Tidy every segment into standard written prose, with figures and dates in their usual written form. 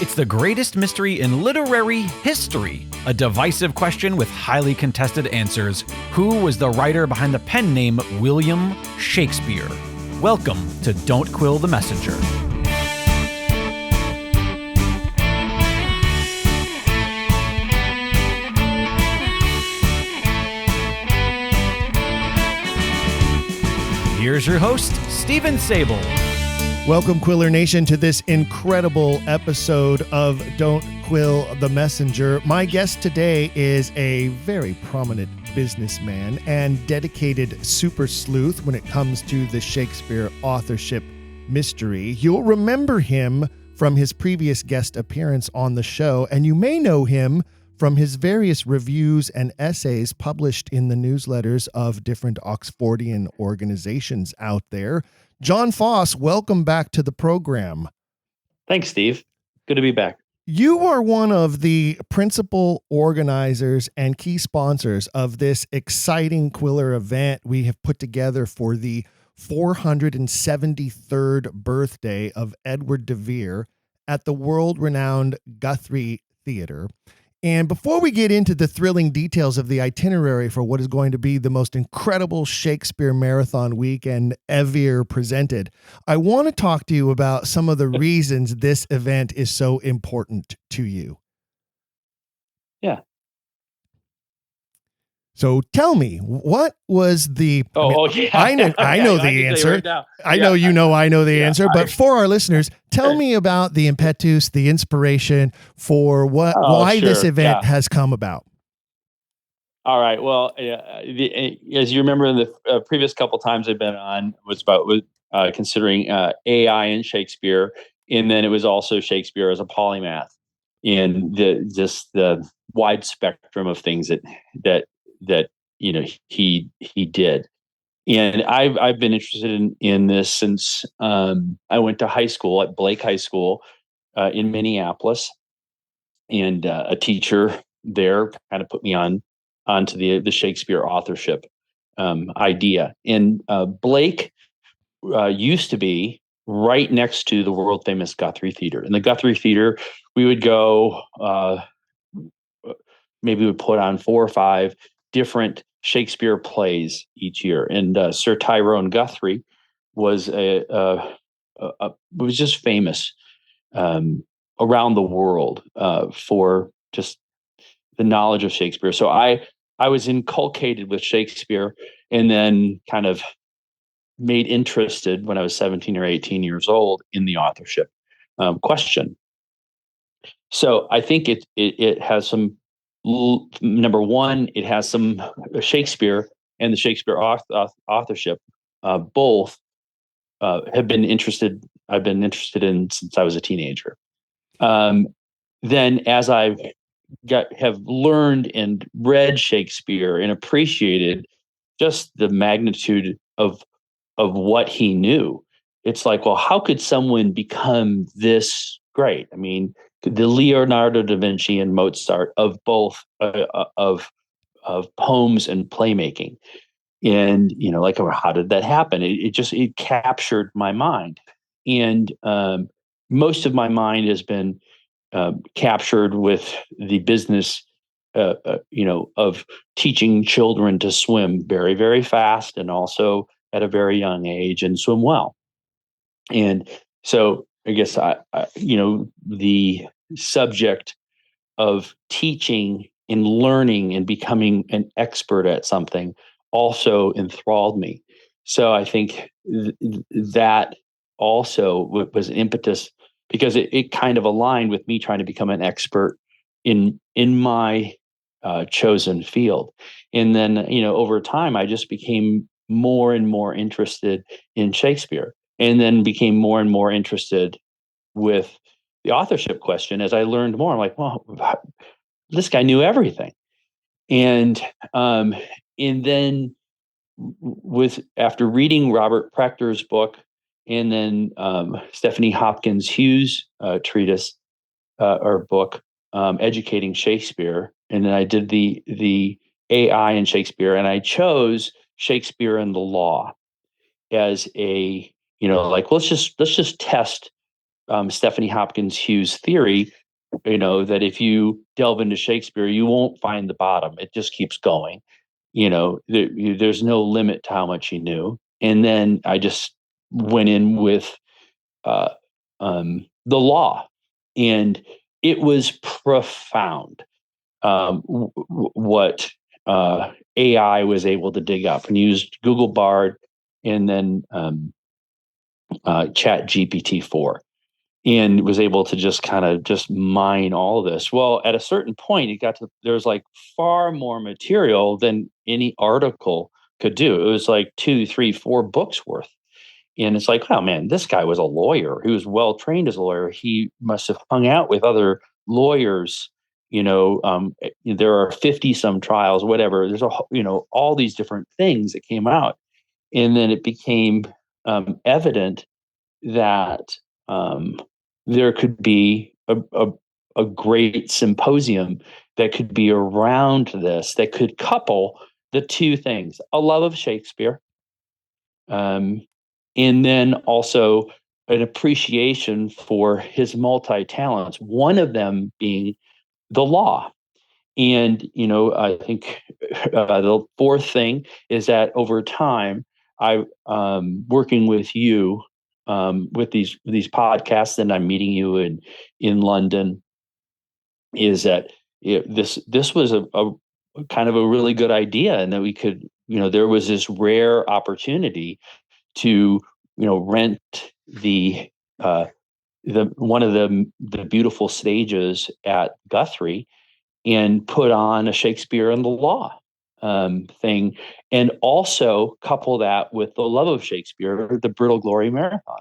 It's the greatest mystery in literary history. A divisive question with highly contested answers. Who was the writer behind the pen name William Shakespeare? Welcome to Don't Quill the Messenger. Here's your host, Stephen Sable. Welcome, Quiller Nation, to this incredible episode of Don't Quill the Messenger. My guest today is a very prominent businessman and dedicated super sleuth when it comes to the Shakespeare authorship mystery. You'll remember him from his previous guest appearance on the show, and you may know him from his various reviews and essays published in the newsletters of different Oxfordian organizations out there. John Foss, welcome back to the program. Thanks, Steve. Good to be back. You are one of the principal organizers and key sponsors of this exciting Quiller event we have put together for the 473rd birthday of Edward de Vere at the world-renowned Guthrie Theater. And before we get into the thrilling details of the itinerary for what is going to be the most incredible Shakespeare marathon weekend ever presented, I want to talk to you about some of the reasons this event is so important to you. Yeah. So tell me, what was the... Yeah. I know the answer. I know I know the answer. But for our listeners, tell me about the impetus, the inspiration for why this event has come about. All right. Well, as you remember, in the previous couple times I've been on, was about considering AI and Shakespeare, and then it was also Shakespeare as a polymath, and the wide spectrum of things that he did. And I've been interested in this since I went to high school at Blake High School in Minneapolis, and a teacher there kind of put me onto the Shakespeare authorship idea. And Blake used to be right next to the world famous Guthrie Theater. In the Guthrie Theater, we would go. Maybe we would put on 4 or 5 different Shakespeare plays each year, and Sir Tyrone Guthrie was was just famous around the world for just the knowledge of Shakespeare. So I was inculcated with Shakespeare, and then kind of made interested when I was 17 or 18 years old in the authorship question. So I think it has some. Number one, it has some Shakespeare and the Shakespeare authorship. Both have been interested. I've been interested in since I was a teenager. Then, as have learned and read Shakespeare and appreciated just the magnitude of what he knew, it's like, well, how could someone become this great? I mean, the Leonardo da Vinci and Mozart of both of poems and playmaking, and how did that happen? It captured my mind, and most of my mind has been captured with the business, of teaching children to swim very, very fast, and also at a very young age, and swim well. And so I guess the subject of teaching and learning and becoming an expert at something also enthralled me. So I think that also was an impetus, because it kind of aligned with me trying to become an expert in my chosen field. And then, over time, I just became more and more interested in Shakespeare, and then became more and more interested with the authorship question. As I learned more, I'm like, well, this guy knew everything. And then after reading Robert Prechter's book, and then Stephanie Hopkins Hughes' treatise or book, Educating Shakespeare, and then I did the AI in Shakespeare, and I chose Shakespeare and the Law as a let's just test Stephanie Hopkins Hughes' theory, that if you delve into Shakespeare, you won't find the bottom. It just keeps going. There's no limit to how much he knew. And then I just went in with the law, and it was profound what AI was able to dig up, and used Google Bard and then Chat GPT-4, and was able to just kind of just mine all of this. Well, at a certain point, there's like far more material than any article could do. It was like 2, 3, 4 books worth. And it's like, oh man, this guy was a lawyer. He was well trained as a lawyer. He must have hung out with other lawyers. There are 50 some trials, whatever. There's all these different things that came out, and then it became evident that there could be a great symposium that could be around this, that could couple the two things: a love of Shakespeare, and then also an appreciation for his multi-talents, one of them being the law. And, I think the fourth thing is that over time, I working with you with these podcasts, and I'm meeting you in London, is that this was a kind of a really good idea, and that we could, there was this rare opportunity to rent the one of the beautiful stages at Guthrie and put on a Shakespeare and the law thing, and also couple that with the love of Shakespeare, the Brittle Glory Marathon.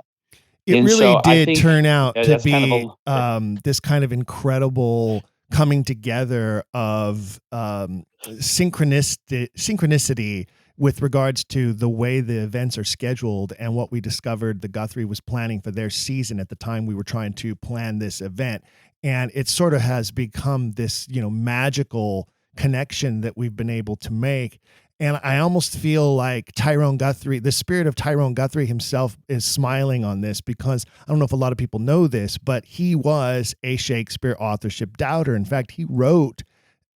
It And really so did turn out to that's be kind of this kind of incredible coming together of synchronicity with regards to the way the events are scheduled, and what we discovered the Guthrie was planning for their season at the time we were trying to plan this event. And it sort of has become this, magical connection that we've been able to make. And I almost feel like Tyrone Guthrie, the spirit of Tyrone Guthrie himself, is smiling on this, because I don't know if a lot of people know this, but he was a Shakespeare authorship doubter. In fact, he wrote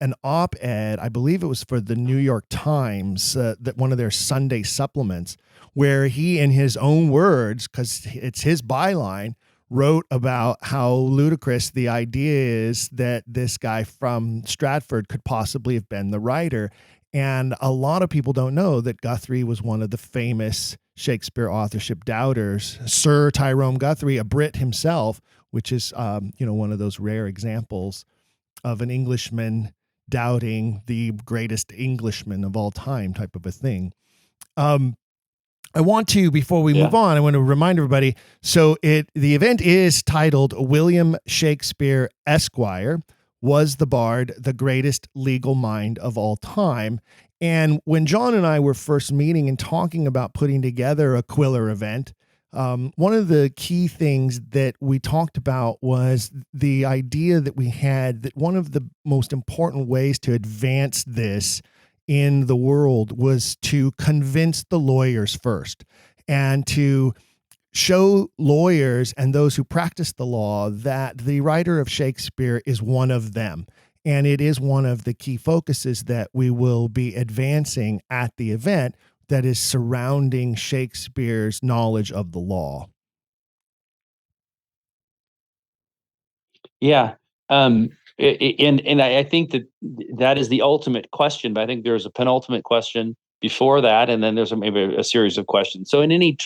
an op-ed, I believe it was for the New York Times, that one of their Sunday supplements, where he, in his own words, because it's his byline, wrote about how ludicrous the idea is that this guy from Stratford could possibly have been the writer. And a lot of people don't know that Guthrie was one of the famous Shakespeare authorship doubters. Sir Tyrone Guthrie, a Brit himself, which is, one of those rare examples of an Englishman doubting the greatest Englishman of all time, type of a thing. I want to, before we move on, I want to remind everybody. So the event is titled William Shakespeare Esquire Was the Bard the Greatest Legal Mind of All Time? And when John and I were first meeting and talking about putting together a Quiller event, one of the key things that we talked about was the idea that we had that one of the most important ways to advance this in the world was to convince the lawyers first, and to show lawyers and those who practice the law that the writer of Shakespeare is one of them. And it is one of the key focuses that we will be advancing at the event, that is surrounding Shakespeare's knowledge of the law. Yeah. And I think that is the ultimate question, but I think there's a penultimate question before that, and then there's maybe a series of questions. So in any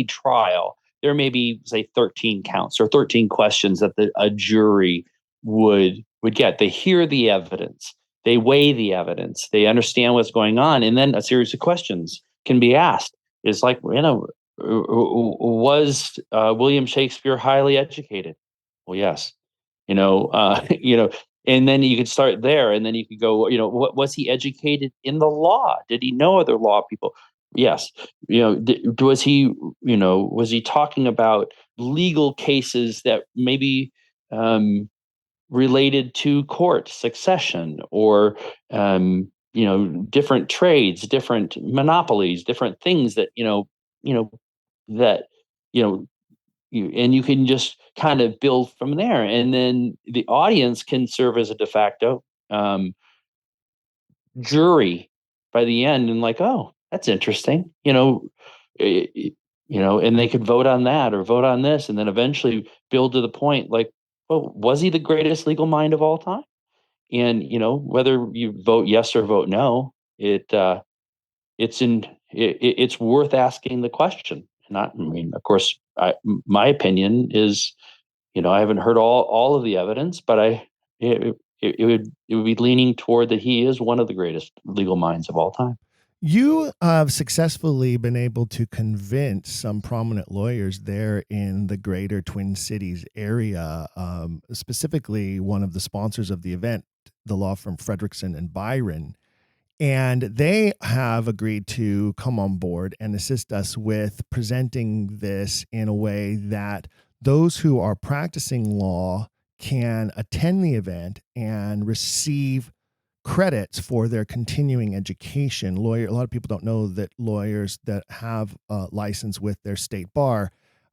trial, there may be, say, 13 counts or 13 questions that a jury would get. They hear the evidence, they weigh the evidence, they understand what's going on, and then a series of questions can be asked. It's like, was William Shakespeare highly educated? Well, yes. And then you could start there, and then you could go, what was he educated in the law? Did he know other law people? Yes. Was he talking about legal cases that maybe related to court succession, or different trades, different monopolies, different things that that and you can just kind of build from there. And then the audience can serve as a de facto jury by the end, and like, oh, that's interesting, and they could vote on that or vote on this, and then eventually build to the point like, well, was he the greatest legal mind of all time? And whether you vote yes or vote no, it's worth asking the question. Not, I mean, of course, my opinion is, I haven't heard all of the evidence, but it would be leaning toward that he is one of the greatest legal minds of all time. You have successfully been able to convince some prominent lawyers there in the greater Twin Cities area, specifically one of the sponsors of the event, the law firm Fredrickson and Byron. And they have agreed to come on board and assist us with presenting this in a way that those who are practicing law can attend the event and receive credits for their continuing education. A lot of people don't know that lawyers that have a license with their state bar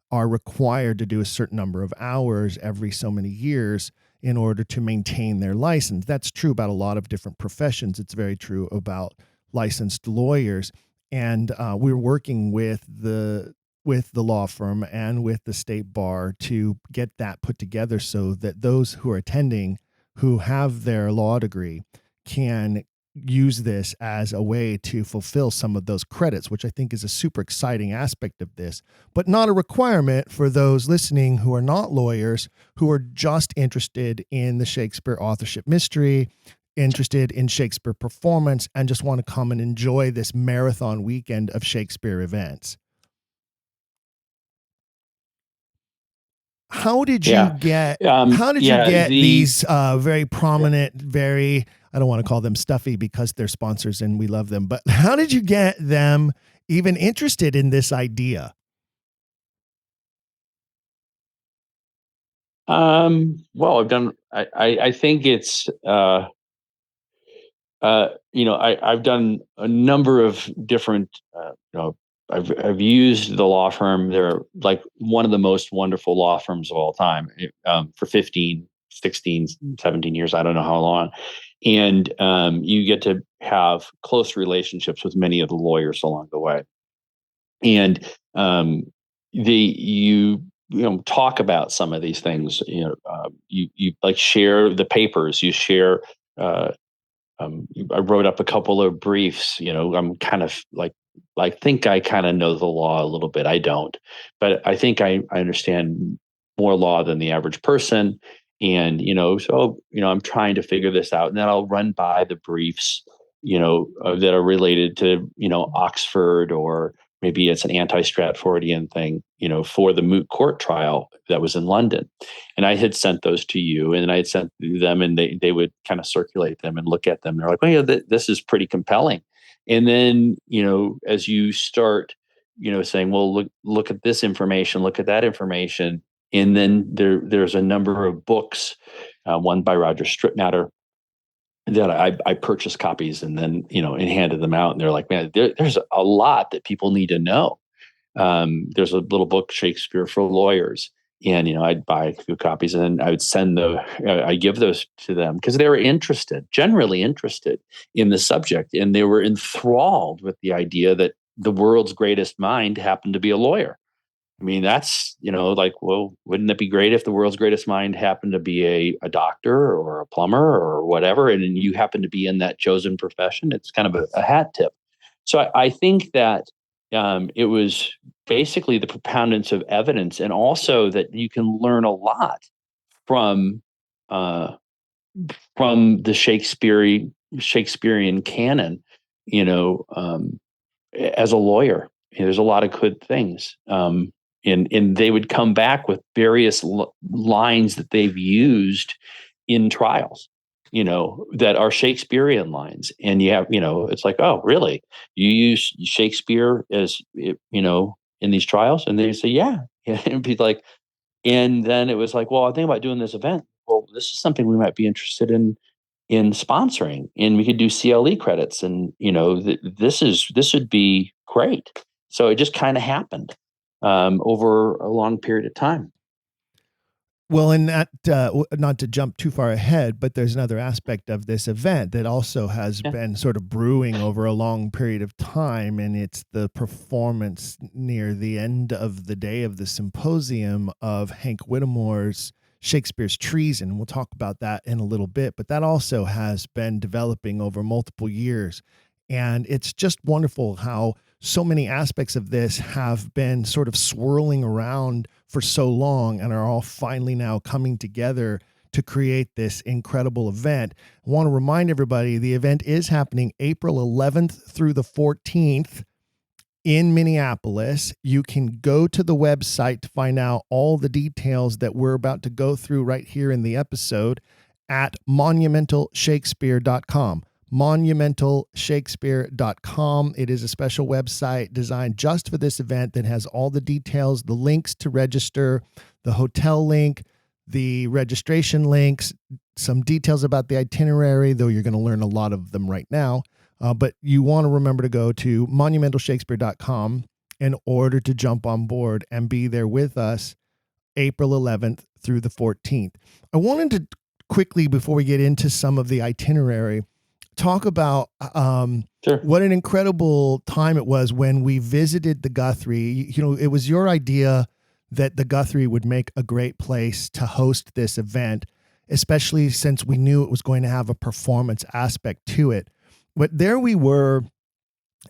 are required to do a certain number of hours every so many years in order to maintain their license. That's true about a lot of different professions. It's very true about licensed lawyers. And we're working with the law firm and with the state bar to get that put together so that those who are attending who have their law degree can use this as a way to fulfill some of those credits, which I think is a super exciting aspect of this, but not a requirement for those listening who are not lawyers, who are just interested in the Shakespeare authorship mystery, interested in Shakespeare performance, and just want to come and enjoy this marathon weekend of Shakespeare events. How did you get these very prominent, very, I don't want to call them stuffy because they're sponsors and we love them, but how did you get them even interested in this idea? Well, I think it's, I've done a number of different, I've used the law firm. They're like one of the most wonderful law firms of all time, for 15, 16, 17 years. I don't know how long. And you get to have close relationships with many of the lawyers along the way. And you talk about some of these things. You like share the papers. You share. I wrote up a couple of briefs. I'm kind of like, I think I kind of know the law a little bit. I don't, but I think I understand more law than the average person. And, so, I'm trying to figure this out, and then I'll run by the briefs, that are related to, Oxford, or maybe it's an anti-Stratfordian thing, for the moot court trial that was in London. And I had sent those to you, and I had sent them, and they would kind of circulate them and look at them. They're like, well, yeah, this is pretty compelling. And then, as you start, saying, well, look at this information, look at that information. And then there's a number of books, one by Roger Strittmatter, that I purchased copies and then, and handed them out. And they're like, man, there's a lot that people need to know. There's a little book, Shakespeare for Lawyers. And, I'd buy a few copies, and then I would I give those to them because they were generally interested in the subject. And they were enthralled with the idea that the world's greatest mind happened to be a lawyer. I mean, that's, like, well, wouldn't it be great if the world's greatest mind happened to be a doctor or a plumber or whatever, and you happen to be in that chosen profession? It's kind of a hat tip. So I think that it was basically the preponderance of evidence, and also that you can learn a lot from the Shakespearean canon, as a lawyer. There's a lot of good things. And they would come back with various lines that they've used in trials, that are Shakespearean lines. And you have, it's like, oh, really? You use Shakespeare as, in these trials? And they say, yeah. And be like, and then it was like, well, I think about doing this event. Well, this is something we might be interested in sponsoring, and we could do CLE credits. And, this would be great. So it just kind of happened. over a long period of time. Well, and that, not to jump too far ahead, but there's another aspect of this event that also has been sort of brewing over a long period of time, and it's the performance near the end of the day of the symposium of Hank Whittemore's Shakespeare's Treason. We'll talk about that in a little bit, but that also has been developing over multiple years. And it's just wonderful how so many aspects of this have been sort of swirling around for so long and are all finally now coming together to create this incredible event. I want to remind everybody the event is happening April 11th through the 14th in Minneapolis. You can go to the website to find out all the details that we're about to go through right here in the episode at monumentalshakespeare.com. monumentalshakespeare.com. It is a special website designed just for this event that has all the details, the links to register, the hotel link, the registration links, some details about the itinerary, though you're going to learn a lot of them right now. But you want to remember to go to monumentalshakespeare.com in order to jump on board and be there with us April 11th through the 14th. I wanted to quickly, before we get into some of the itinerary, talk about what an incredible time it was when we visited the Guthrie. You know, it was your idea that the Guthrie would make a great place to host this event, especially since we knew it was going to have a performance aspect to it. But there we were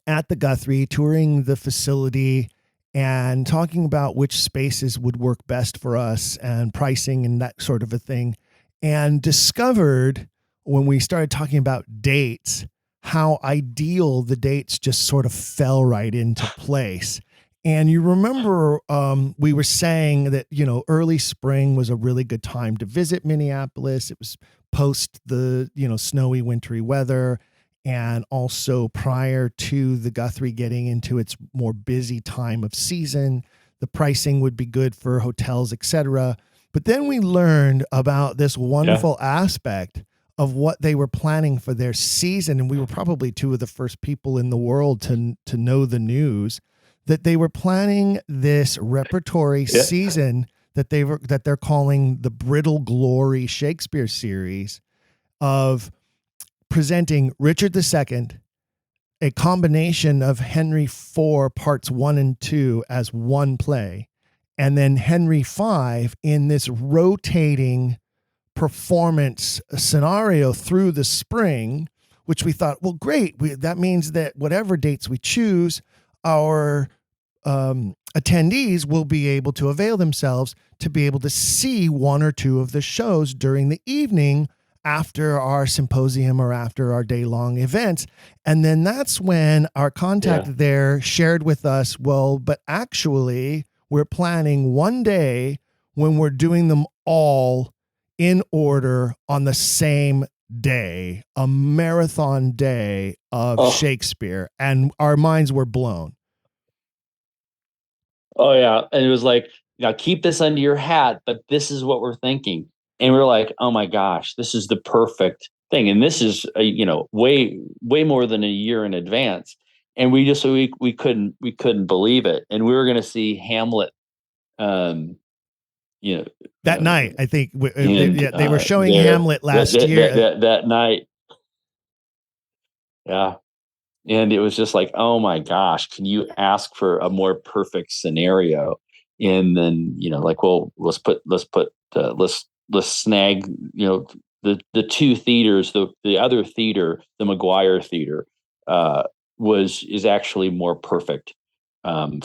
at the Guthrie, touring the facility and talking about which spaces would work best for us and pricing and that sort of a thing, and discovered when we started talking about dates, how ideal the dates just sort of fell right into place. And you remember we were saying that, you know, early spring was a really good time to visit Minneapolis. It was post the, you know, snowy, wintry weather, and also prior to the Guthrie getting into its more busy time of season. The pricing would be good for hotels, etc. But then we learned about this wonderful aspect of what they were planning for their season. And we were probably two of the first people in the world to know the news that they were planning this repertory season that they're calling the Brittle Glory Shakespeare series, of presenting Richard II, a combination of Henry IV parts 1 and 2 as one play, and then Henry V in this rotating performance scenario through the spring, which we thought, well, great. That means that whatever dates we choose, our attendees will be able to avail themselves to be able to see one or two of the shows during the evening after our symposium or after our day-long events. And then that's when our contact there shared with us, well, but actually we're planning one day when we're doing them all in order on the same day, a marathon day of Shakespeare. And our minds were blown. Oh yeah. And it was like, now keep this under your hat, but this is what we're thinking. And we're like, oh my gosh, this is the perfect thing. And this is, way more than a year in advance. And we couldn't believe it. And we were going to see Hamlet, that night, I think they were showing Hamlet last year. That night. Yeah. And it was just like, oh my gosh, can you ask for a more perfect scenario? And then, well, let's snag, the two theaters, the other theater, the McGuire Theater, is actually more perfect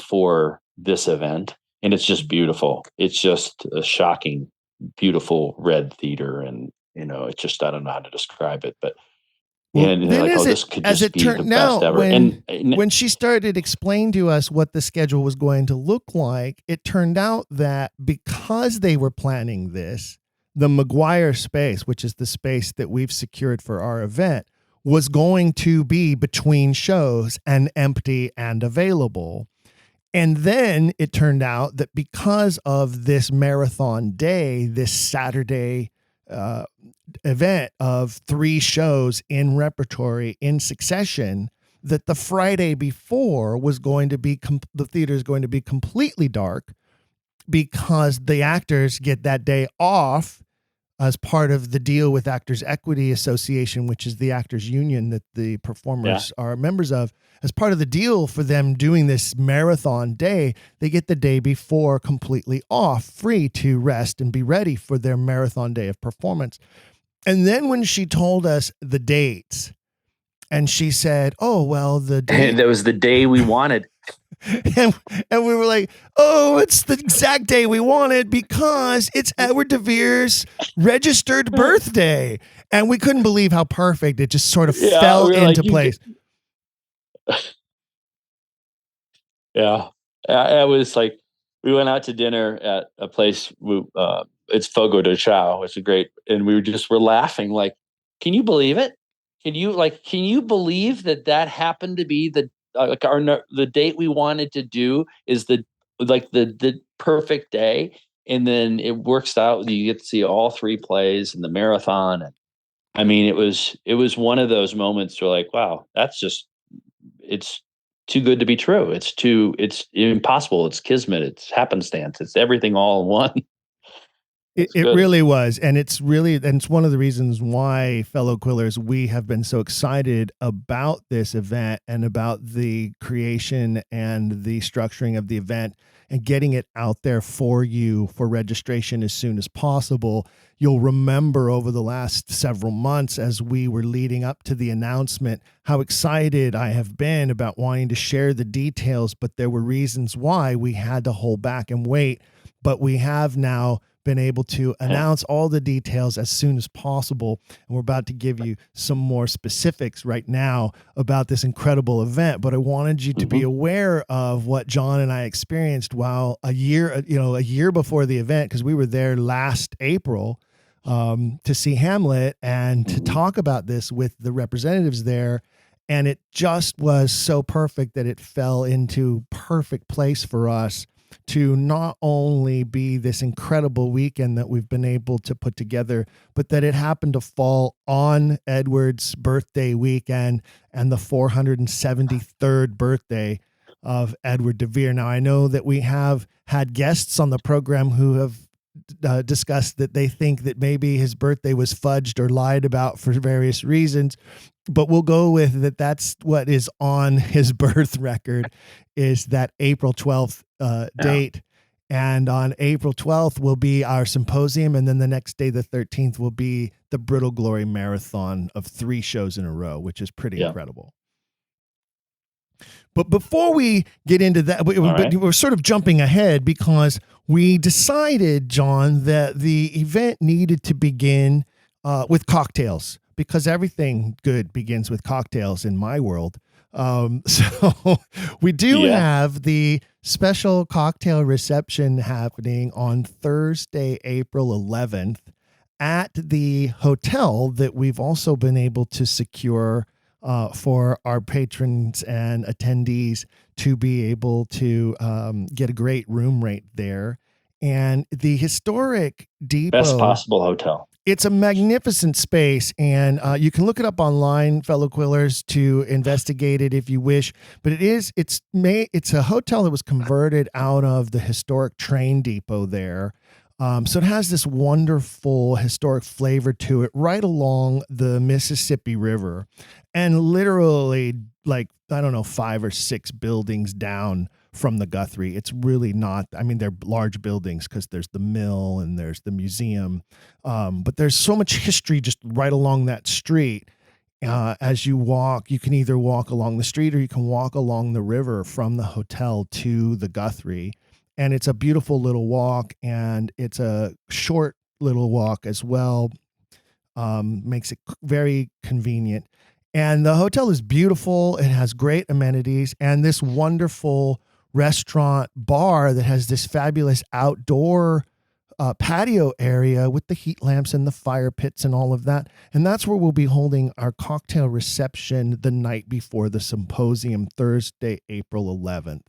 for this event. And it's just beautiful. It's just a shocking, beautiful red theater. And, it's just, I don't know how to describe it, but this could just be the best ever. When she started explaining to us what the schedule was going to look like, it turned out that because they were planning this, the McGuire space, which is the space that we've secured for our event, was going to be between shows and empty and available. And then it turned out that because of this marathon day, this Saturday event of 3 shows in repertory in succession, that the Friday before was going to be the theater is going to be completely dark because the actors get that day off as part of the deal with Actors Equity Association, which is the actors union that the performers are members of. As part of the deal for them doing this marathon day, they get the day before completely off, free to rest and be ready for their marathon day of performance. And then when she told us the dates, and she said, "Oh, well, the day that was the day we wanted." and we were like, "Oh, it's the exact day we wanted because it's Edward de Vere's registered birthday." And we couldn't believe how perfect it just sort of fell into place. Yeah. I was like, we went out to dinner at a place, it's Fogo de Chao. It's a great, and we're laughing like, can you believe it? Can you believe that happened to be the date we wanted to do is the perfect day, and then it works out. You get to see all three plays in the marathon, and I mean, it was one of those moments where like, wow, it's too good to be true. It's impossible. It's kismet. It's happenstance. It's everything all in one. It really was. And it's one of the reasons why, fellow Quillers, we have been so excited about this event and about the creation and the structuring of the event and getting it out there for you for registration as soon as possible. You'll remember over the last several months as we were leading up to the announcement, how excited I have been about wanting to share the details, but there were reasons why we had to hold back and wait. But we have now been able to announce all the details as soon as possible. And we're about to give you some more specifics right now about this incredible event. But I wanted you to be aware of what John and I experienced while a year before the event, because we were there last April to see Hamlet and to talk about this with the representatives there. And it just was so perfect that it fell into perfect place for us to not only be this incredible weekend that we've been able to put together, but that it happened to fall on Edward's birthday weekend and the 473rd birthday of Edward de Vere. Now, I know that we have had guests on the program who have discussed that they think that maybe his birthday was fudged or lied about for various reasons, but we'll go with that. That's what is on his birth record, is that April 12th date. And on April 12th will be our symposium. And then the next day, the 13th, will be the Brittle Glory Marathon of 3 shows in a row, which is pretty incredible. But before we get into that, we're sort of jumping ahead because we decided, John, that the event needed to begin with cocktails, because everything good begins with cocktails in my world. So we do have the special cocktail reception happening on Thursday, April 11th at the hotel that we've also been able to secure for our patrons and attendees to be able to get a great room rate there. And the historic depot, best possible hotel. It's a magnificent space, and you can look it up online, fellow Quillers, to investigate it if you wish. But it's a hotel that was converted out of the historic train depot there. So it has this wonderful historic flavor to it, right along the Mississippi River, and literally, like, I don't know, 5 or 6 buildings down from the Guthrie. It's really not, I mean, they're large buildings because there's the mill and there's the museum. But there's so much history just right along that street. As you walk, you can either walk along the street or you can walk along the river from the hotel to the Guthrie. And it's a beautiful little walk, and it's a short little walk as well. Makes it very convenient. And the hotel is beautiful. It has great amenities and this wonderful restaurant bar that has this fabulous outdoor patio area with the heat lamps and the fire pits and all of that. And that's where we'll be holding our cocktail reception the night before the symposium, Thursday, April 11th.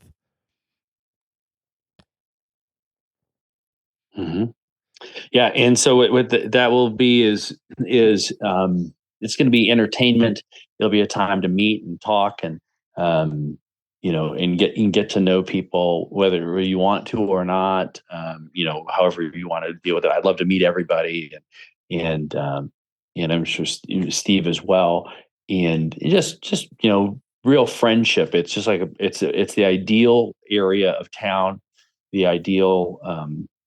Mm-hmm. Yeah, and so that will be is it's going to be entertainment. There'll be a time to meet and talk and, and get to know people, whether you want to or not, however you want to deal with it. I'd love to meet everybody and I'm sure Steve as well. And just, real friendship. It's just like, it's the ideal area of town, the ideal,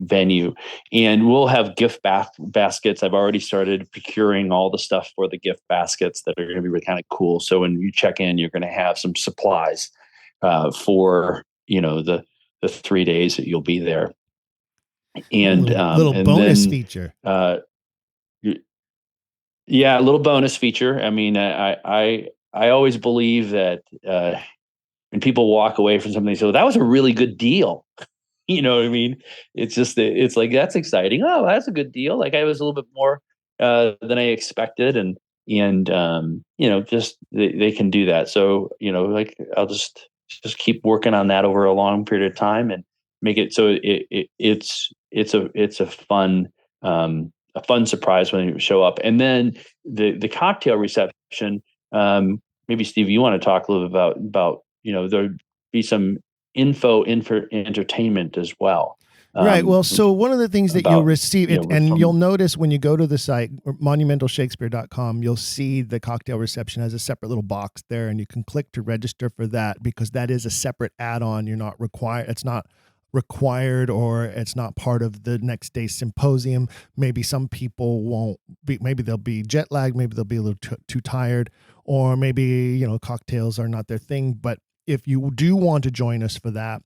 venue, and we'll have gift baskets. I've already started procuring all the stuff for the gift baskets that are going to be really kind of cool. So when you check in, you're going to have some supplies for the 3 days that you'll be there. And little and bonus then, feature. Yeah, a little bonus feature. I mean, I always believe that when people walk away from something, they say, well, that was a really good deal. You know what I mean? It's just, it's like, that's exciting. Oh, that's a good deal. Like I was a little bit more than I expected. And just they can do that. So, like I'll just keep working on that over a long period of time and make it so it's a fun, a fun surprise when you show up. And then the cocktail reception, maybe Steve, you want to talk a little bit about, there'd be some entertainment as well. Right. Well, so one of the things that you'll receive, you'll notice when you go to the site, monumentalshakespeare.com, you'll see the cocktail reception has a separate little box there, and you can click to register for that because that is a separate add-on. You're not required. It's not required, or it's not part of the next day's symposium. Maybe some people won't be, maybe they'll be jet lagged, maybe they'll be a little too tired, or maybe, cocktails are not their thing. But if you do want to join us for that,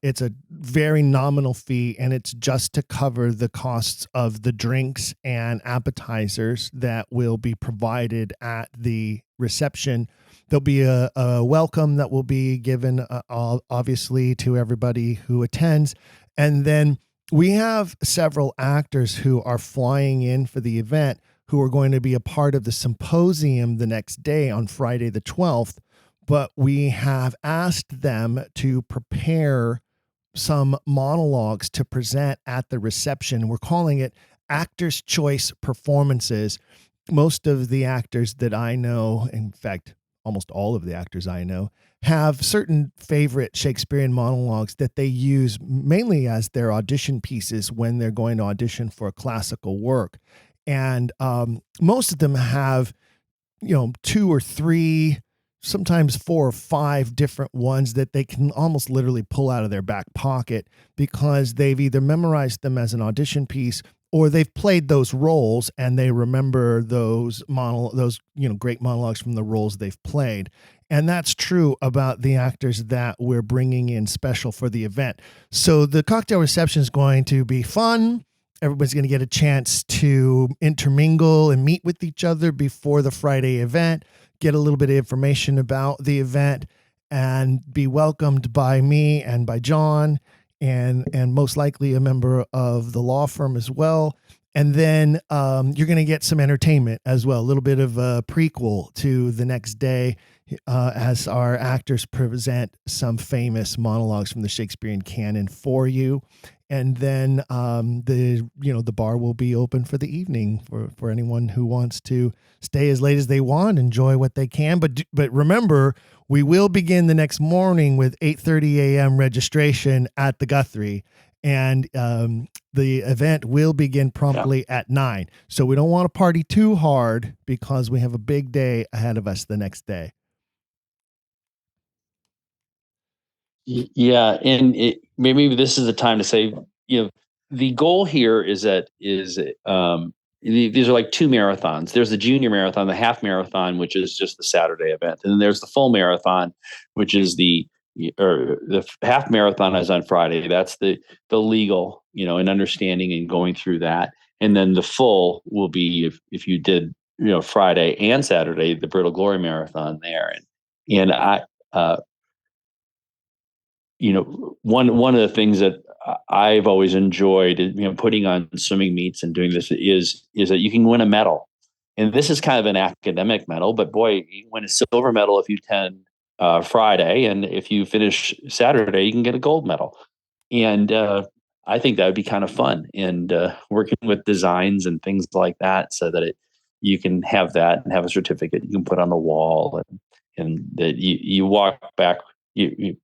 it's a very nominal fee, and it's just to cover the costs of the drinks and appetizers that will be provided at the reception. There'll be a welcome that will be given, obviously, to everybody who attends. And then we have several actors who are flying in for the event who are going to be a part of the symposium the next day on Friday the 12th. But we have asked them to prepare some monologues to present at the reception. We're calling it Actors' Choice Performances. Most of the actors that I know, in fact, almost all of the actors I know, have certain favorite Shakespearean monologues that they use mainly as their audition pieces when they're going to audition for a classical work. And most of them have, 2 or 3, sometimes 4 or 5 different ones that they can almost literally pull out of their back pocket because they've either memorized them as an audition piece or they've played those roles and they remember those great monologues from the roles they've played. And that's true about the actors that we're bringing in special for the event. So the cocktail reception is going to be fun. Everybody's going to get a chance to intermingle and meet with each other before the Friday event, get a little bit of information about the event, and be welcomed by me and by John and most likely a member of the law firm as well. And then you're going to get some entertainment as well, a little bit of a prequel to the next day as our actors present some famous monologues from the Shakespearean canon for you. And then the bar will be open for the evening for anyone who wants to stay as late as they want, enjoy what they can. But remember, we will begin the next morning with 8:30 a.m. registration at the Guthrie. And the event will begin promptly at 9. So we don't want to party too hard because we have a big day ahead of us the next day. Yeah, and maybe this is the time to say, the goal here is these are like 2 marathons. There's the junior marathon, the half marathon, which is just the Saturday event, and then there's the full marathon, which is the half marathon is on Friday. That's the legal, and understanding and going through that, and then the full will be if you did Friday and Saturday, the Brittle Glory Marathon there, and I. One of the things that I've always enjoyed, putting on swimming meets and doing this is that you can win a medal. And this is kind of an academic medal, but boy, you win a silver medal if you attend Friday. And if you finish Saturday, you can get a gold medal. And I think that would be kind of fun. And working with designs and things like that so that you can have that and have a certificate you can put on the wall, and that you walk back, you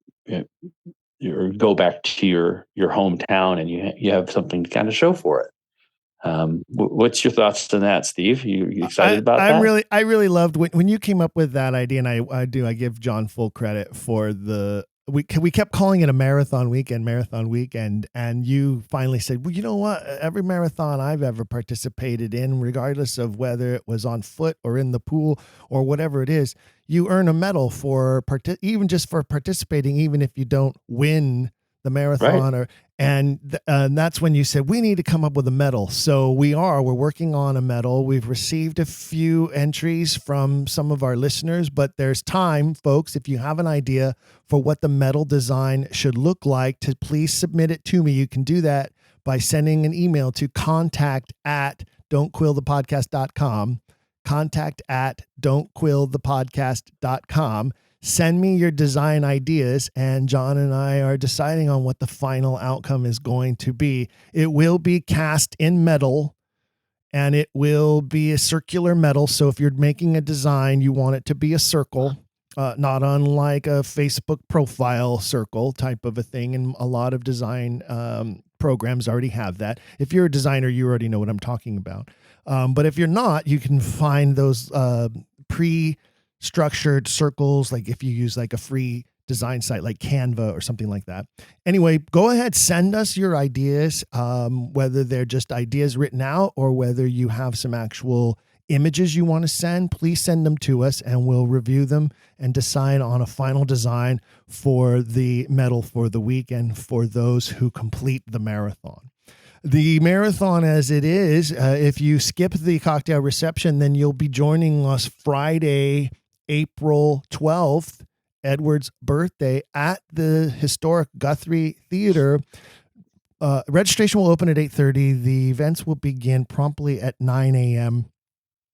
or go back to your hometown, and you have something to kind of show for it. What's your thoughts on that, Steve? You excited about that? I really loved when you came up with that idea, and I give John full credit for we kept calling it a marathon weekend, and you finally said, well, you know what? Every marathon I've ever participated in, regardless of whether it was on foot or in the pool or whatever it is, you earn a medal for even just for participating, even if you don't win the marathon. Right. And that's when you said, we need to come up with a medal. So we're working on a medal. We've received a few entries from some of our listeners, but there's time, folks. If you have an idea for what the medal design should look like, to please submit it to me. You can do that by sending an email to contact@don'tquillthepodcast.com, contact@don'tquillthepodcast.com. Send me your design ideas, and John and I are deciding on what the final outcome is going to be. It will be cast in metal, and it will be a circular metal. So if you're making a design, you want it to be a circle, not unlike a Facebook profile circle type of a thing. And a lot of design programs already have that. If you're a designer, you already know what I'm talking about. But if you're not, you can find those structured circles, like if you use like a free design site like Canva or something like that. Anyway, go ahead, send us your ideas, whether they're just ideas written out or whether you have some actual images you want to send. Please send them to us, and we'll review them and decide on a final design for the medal for the weekend for those who complete the marathon. The marathon as it is, if you skip the cocktail reception, then you'll be joining us Friday, April 12th, Edward's birthday, at the historic Guthrie Theater. Registration will open at 8:30. The events will begin promptly at 9 a.m.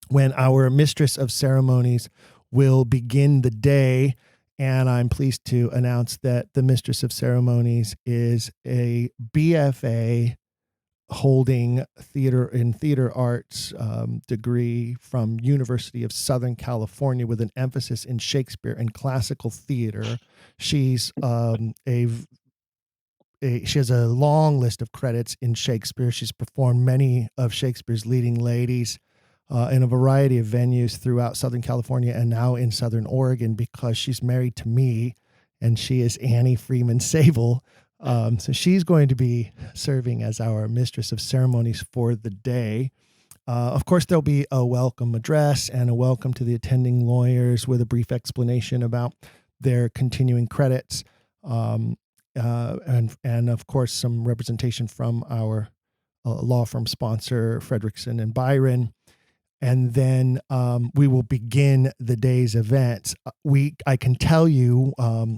when our Mistress of Ceremonies will begin the day. And I'm pleased to announce that the Mistress of Ceremonies is a BFA holding theater arts degree from University of Southern California with an emphasis in Shakespeare and classical theater. She's she has a long list of credits in Shakespeare. She's performed many of Shakespeare's leading ladies in a variety of venues throughout Southern California and now in Southern Oregon, because she's married to me, and she is Annie Freeman Sable. So she's going to be serving as our Mistress of Ceremonies for the day. Of course, there'll be a welcome address and a welcome to the attending lawyers with a brief explanation about their continuing credits. And of course, some representation from our law firm sponsor, Fredrickson and Byron. And then we will begin the day's events. I can tell you,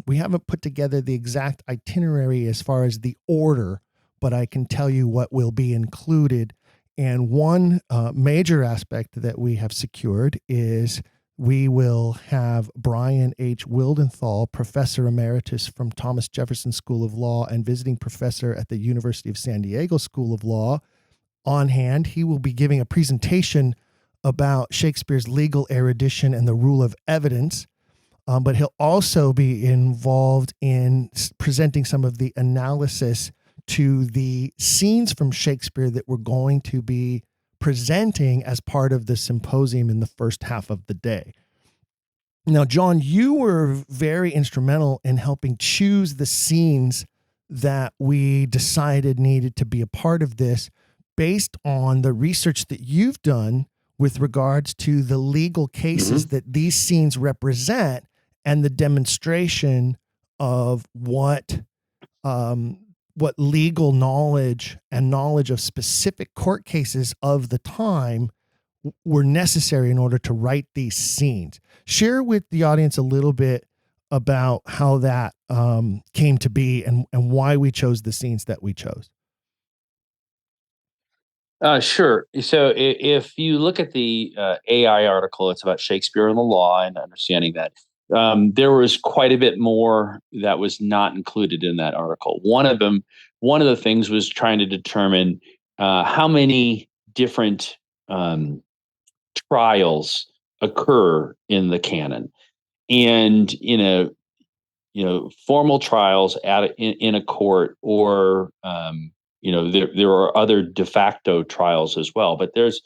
we haven't put together the exact itinerary as far as the order, but I can tell you what will be included. And one major aspect that we have secured is we will have Bryan H. Wildenthal, Professor Emeritus from Thomas Jefferson School of Law and visiting professor at the University of San Diego School of Law, on hand. He will be giving a presentation about Shakespeare's legal erudition and the rule of evidence, but he'll also be involved in presenting some of the analysis to the scenes from Shakespeare that we're going to be presenting as part of the symposium in the first half of the day. Now, John, you were very instrumental in helping choose the scenes that we decided needed to be a part of this based on the research that you've done with regards to the legal cases that these scenes represent and the demonstration of what legal knowledge and knowledge of specific court cases of the time were necessary in order to write these scenes. Share with the audience a little bit about how that came to be and why we chose the scenes that we chose. Sure. So if you look at the AI article, it's about Shakespeare and the law and understanding that. There was quite a bit more that was not included in that article. One of the things was trying to determine how many different trials occur in the canon, and formal trials in a court, or there are other de facto trials as well. But there's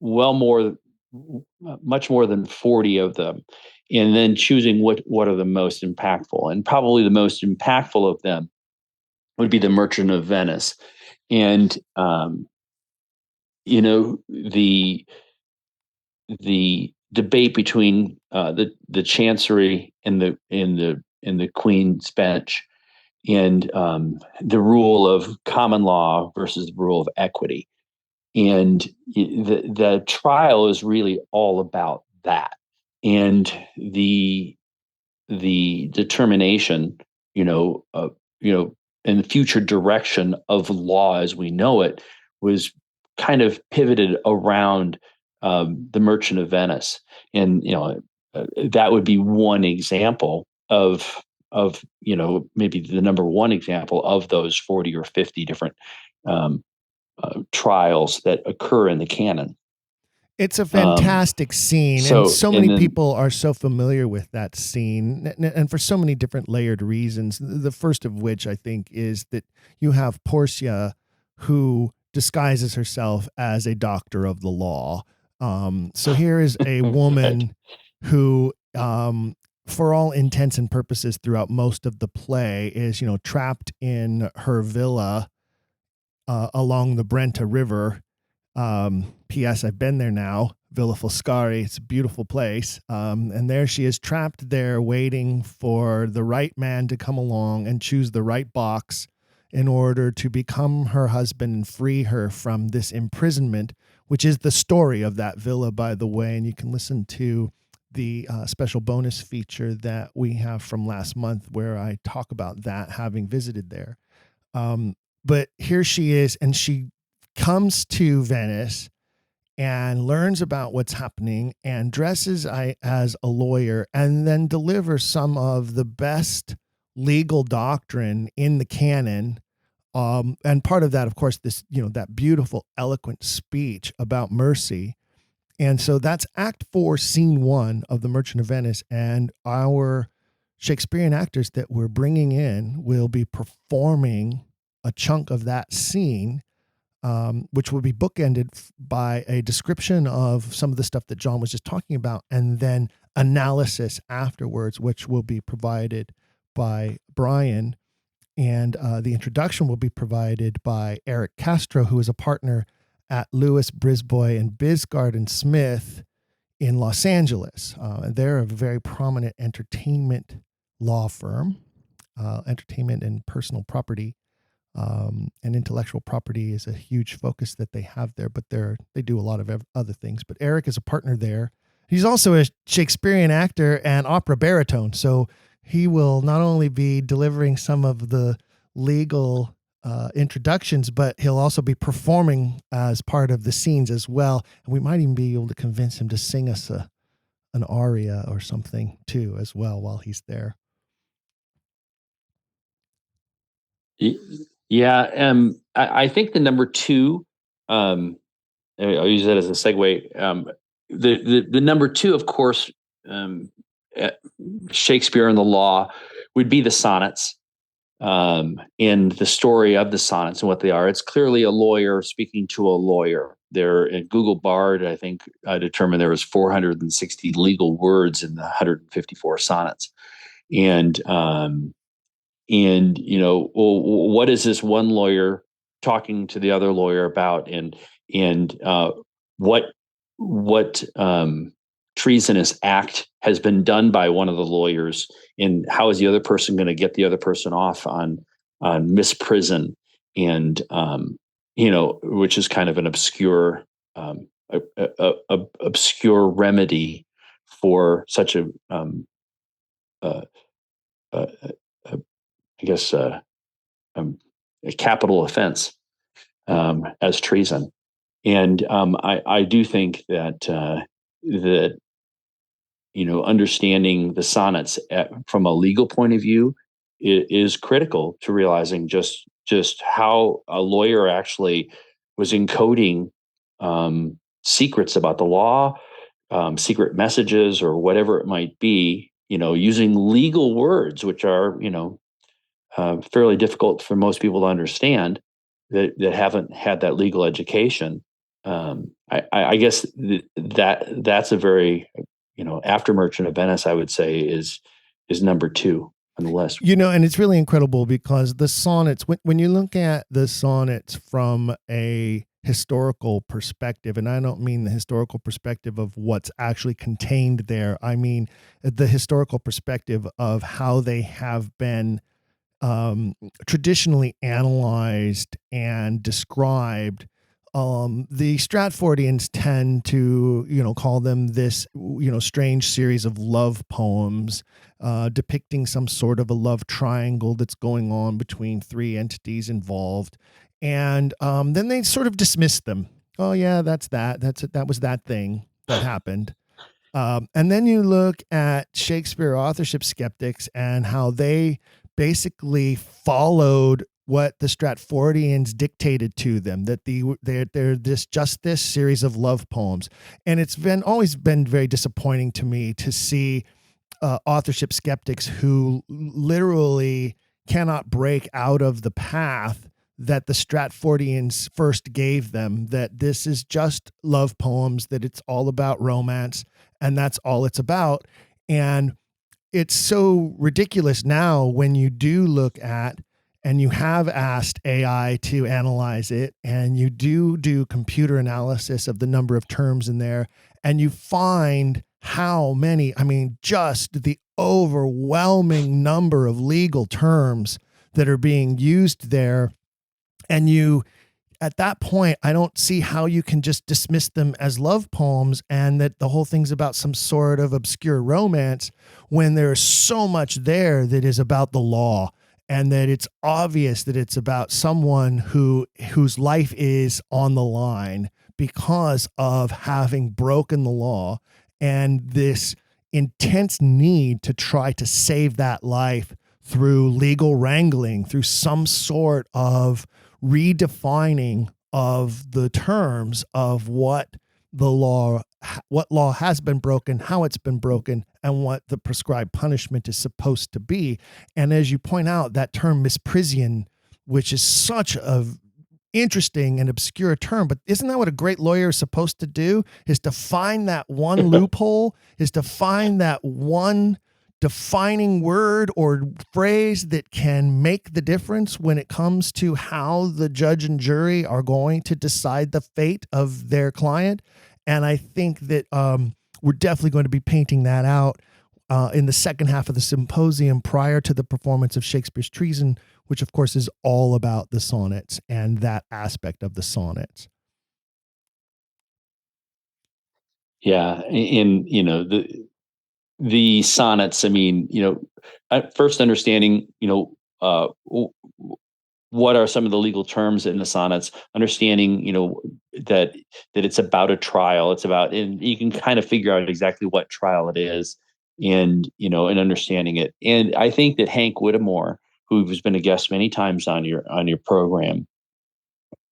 much more than 40 of them, and then choosing what are the most impactful. And probably the most impactful of them would be the Merchant of Venice. And the debate between the Chancery and the Queen's Bench, and the rule of common law versus the rule of equity. And the trial is really all about that, and the determination, and the future direction of law as we know it was kind of pivoted around the Merchant of Venice. And that would be one example of maybe the number one example of those 40 or 50 different trials that occur in the canon. It's a fantastic scene, and so many people are so familiar with that scene, and for so many different layered reasons. The first of which, I think, is that you have Portia, who disguises herself as a doctor of the law. So here is a woman who, for all intents and purposes, throughout most of the play, is trapped in her villa along the Brenta River. P.S. I've been there now, Villa Foscari. It's a beautiful place. And there she is, trapped there, waiting for the right man to come along and choose the right box in order to become her husband and free her from this imprisonment, which is the story of that villa, by the way. And you can listen to the special bonus feature that we have from last month, where I talk about that, having visited there. But here she is, and she comes to Venice and learns about what's happening and dresses as a lawyer, and then delivers some of the best legal doctrine in the canon. And part of that, of course, this, that beautiful, eloquent speech about mercy. And so that's Act 4, Scene 1 of The Merchant of Venice. And our Shakespearean actors that we're bringing in will be performing a chunk of that scene, which will be bookended by a description of some of the stuff that John was just talking about, and then analysis afterwards, which will be provided by Bryan. And the introduction will be provided by Eric Castro, who is a partner at Luís, Brisbois, and Bisgard and Smith in Los Angeles. They're a very prominent entertainment law firm, entertainment and personal property. And intellectual property is a huge focus that they have there, but they do a lot of other things. But Eric is a partner there. He's also a Shakespearean actor and opera baritone. So he will not only be delivering some of the legal introductions, but he'll also be performing as part of the scenes as well. And we might even be able to convince him to sing us an aria or something too, as well, while he's there. Yeah, I think the number two, I'll use that as a segue. The number two, of course, Shakespeare and the law would be the sonnets, and the story of the sonnets and what they are. It's clearly a lawyer speaking to a lawyer. There, in Google Bard, I think I determined there was 460 legal words in the 154 sonnets, and what is this one lawyer talking to the other lawyer about, and what treasonous act has been done by one of the lawyers, and how is the other person going to get the other person off on misprison, and which is kind of an obscure obscure remedy for such a capital offense as treason. And I do think that understanding the sonnets from a legal point of view is critical to realizing just how a lawyer actually was encoding secrets about the law, secret messages, or whatever it might be, using legal words, which are, fairly difficult for most people to understand that haven't had that legal education. I guess that's a very, after Merchant of Venice, I would say is number 2 on the list. And it's really incredible because the sonnets, when you look at the sonnets from a historical perspective, and I don't mean the historical perspective of what's actually contained there, I mean the historical perspective of how they have been traditionally analyzed and described. The Stratfordians tend to, call them this, strange series of love poems depicting some sort of a love triangle that's going on between 3 entities involved. And then they sort of dismiss them. Oh yeah, that was that thing that happened. And then you look at Shakespeare authorship skeptics and how they basically followed what the Stratfordians dictated to them, that they're this series of love poems. And it's always been very disappointing to me to see authorship skeptics who literally cannot break out of the path that the Stratfordians first gave them, that this is just love poems, that it's all about romance, and that's all it's about. And it's so ridiculous now when you do look at, and you have asked AI to analyze it, and you do computer analysis of the number of terms in there, and you find how many, just the overwhelming number of legal terms that are being used there. And at that point, I don't see how you can just dismiss them as love poems and that the whole thing's about some sort of obscure romance when there's so much there that is about the law, and that it's obvious that it's about someone whose life is on the line because of having broken the law, and this intense need to try to save that life through legal wrangling, through some sort of redefining of the terms of what law has been broken, how it's been broken, and what the prescribed punishment is supposed to be. And as you point out, that term misprision, which is such a interesting and obscure term, but isn't that what a great lawyer is supposed to do? Is to find that one loophole, is to find that one defining word or phrase that can make the difference when it comes to how the judge and jury are going to decide the fate of their client. And I think that we're definitely going to be painting that out in the second half of the symposium prior to the performance of Shakespeare's Treason, which of course is all about the sonnets and that aspect of the sonnets. Yeah. And, the sonnets, first understanding, what are some of the legal terms in the sonnets, understanding, that it's about a trial. It's about, and you can kind of figure out exactly what trial it is, and, and understanding it. And I think that Hank Whittemore, who's been a guest many times on your program,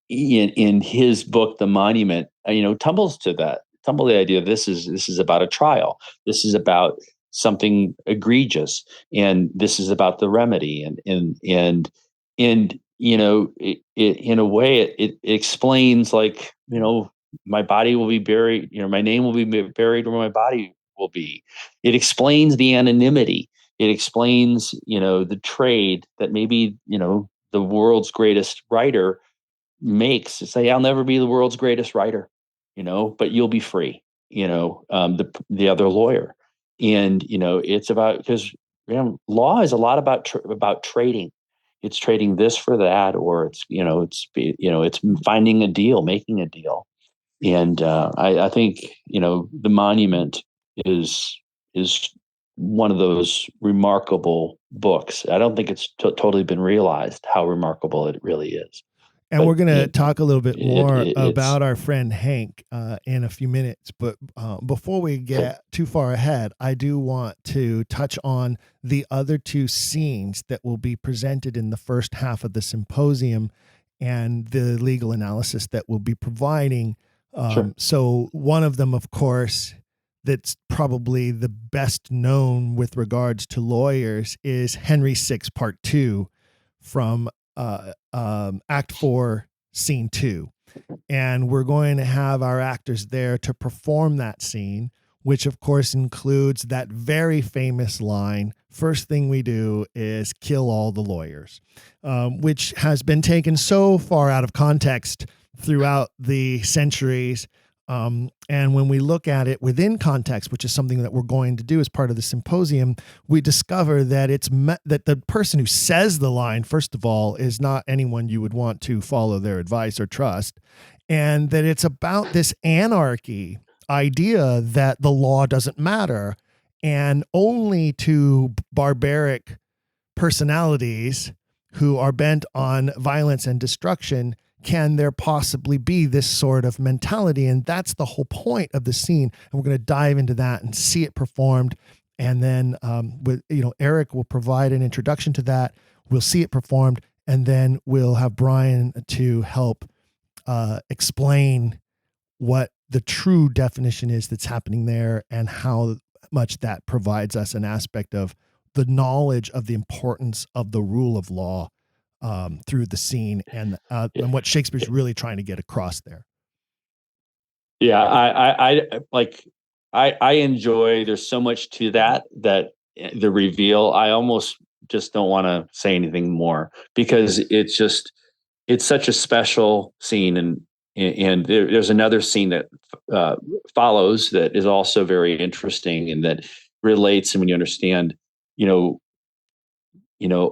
in his book, The Monument, tumbles the idea this is about a trial. This is about something egregious, and this is about the remedy. And it in a way it explains, like, my body will be buried, my name will be buried where my body will be. It explains the anonymity. It explains, the trade that maybe, the world's greatest writer makes, to say, I'll never be the world's greatest writer, but you'll be free, the other lawyer. And, it's about, because law is a lot about trading. It's trading this for that, or it's finding a deal, making a deal. And I think, The Monument is one of those remarkable books. I don't think it's totally been realized how remarkable it really is. And we're going to talk a little bit more about our friend Hank in a few minutes. But before we get too far ahead, I do want to touch on the other 2 scenes that will be presented in the first half of the symposium, and the legal analysis that we'll be providing Sure. So one of them, of course, that's probably the best known with regards to lawyers is Henry VI, Part 2 from Act 4, Scene 2. And we're going to have our actors there to perform that scene, which of course includes that very famous line, "First thing we do is kill all the lawyers," which has been taken so far out of context throughout the centuries. And when we look at it within context, which is something that we're going to do as part of the symposium, we discover that that the person who says the line, first of all, is not anyone you would want to follow their advice or trust, and that it's about this anarchy idea that the law doesn't matter, and only to barbaric personalities who are bent on violence and destruction can there possibly be this sort of mentality. And that's the whole point of the scene. And we're going to dive into that and see it performed. And then Eric will provide an introduction to that. We'll see it performed, and then we'll have Bryan to help explain what the true definition is that's happening there, and how much that provides us an aspect of the knowledge of the importance of the rule of law through the scene, and what Shakespeare's really trying to get across there. Yeah, I enjoy. There's so much to that the reveal. I almost just don't want to say anything more, because it's such a special scene, and there's another scene that follows that is also very interesting, and that relates. And when you understand,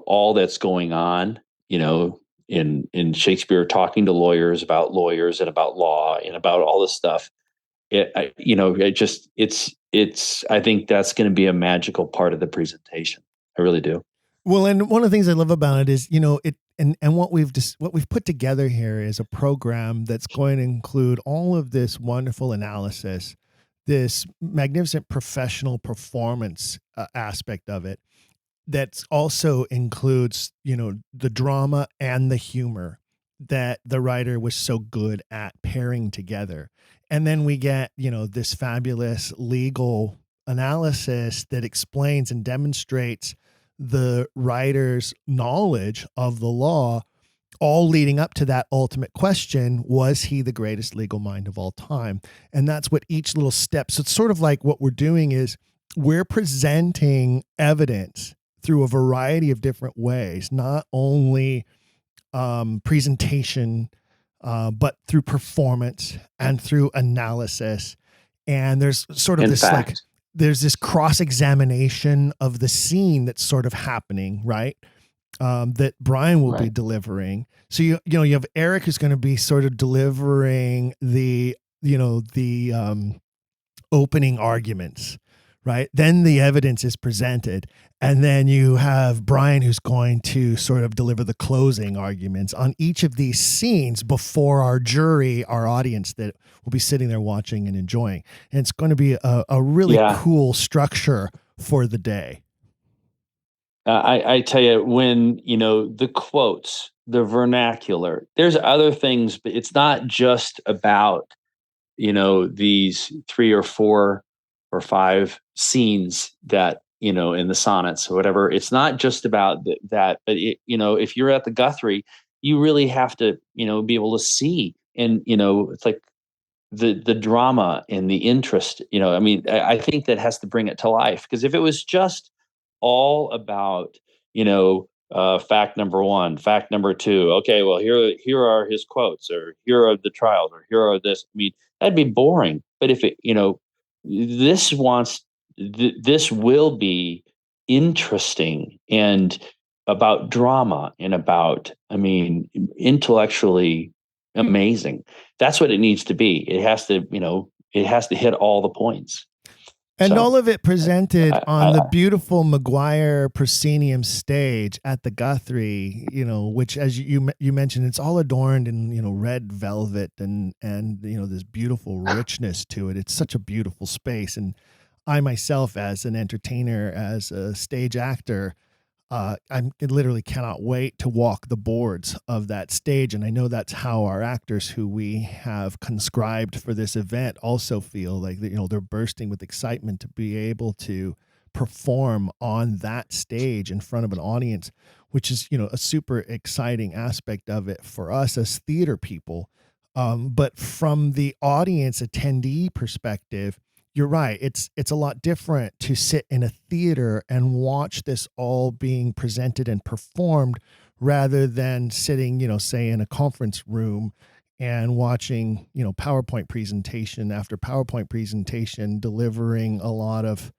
all that's going on, in Shakespeare talking to lawyers about lawyers and about law and about all this stuff, I think that's going to be a magical part of the presentation. I really do. Well, and one of the things I love about it is, what we've put together here is a program that's going to include all of this wonderful analysis, this magnificent professional performance aspect of it. That also includes, the drama and the humor that the writer was so good at pairing together. And then we get, this fabulous legal analysis that explains and demonstrates the writer's knowledge of the law, all leading up to that ultimate question: was he the greatest legal mind of all time? And that's what each little step. So it's sort of like what we're doing is we're presenting evidence through a variety of different ways, not only presentation, but through performance and through analysis. And there's sort of there's this cross-examination of the scene that's sort of happening, right? That Bryan will be delivering. So you have Eric, who's going to be sort of delivering the opening arguments, right? Then the evidence is presented. And then you have Bryan, who's going to sort of deliver the closing arguments on each of these scenes before our jury, our audience that will be sitting there watching and enjoying. And it's going to be a really cool structure for the day. I tell you, when, the quotes, the vernacular, there's other things, but it's not just about, these 3 or 4 or 5 scenes that, in the sonnets or whatever. It's not just about that, but if you're at the Guthrie, you really have to, be able to see, and, it's like the drama and the interest, I think that has to bring it to life. Because if it was just all about, fact number 1, fact number 2, okay, well, here are his quotes, or here are the trials, or here are this, that'd be boring. But if it, this will be interesting, and about drama, and about, intellectually amazing. That's what it needs to be. It has to, hit all the points. And all of it presented on the beautiful Maguire proscenium stage at the Guthrie, which, as you mentioned, it's all adorned in, red velvet and this beautiful richness to it. It's such a beautiful space. And I myself, as an entertainer, as a stage actor, I literally cannot wait to walk the boards of that stage. And I know that's how our actors who we have conscribed for this event also feel like, they're bursting with excitement to be able to perform on that stage in front of an audience, which is, a super exciting aspect of it for us as theater people. But from the audience attendee perspective, you're right. It's a lot different to sit in a theater and watch this all being presented and performed rather than sitting, say in a conference room and watching, PowerPoint presentation after PowerPoint presentation, delivering a lot of,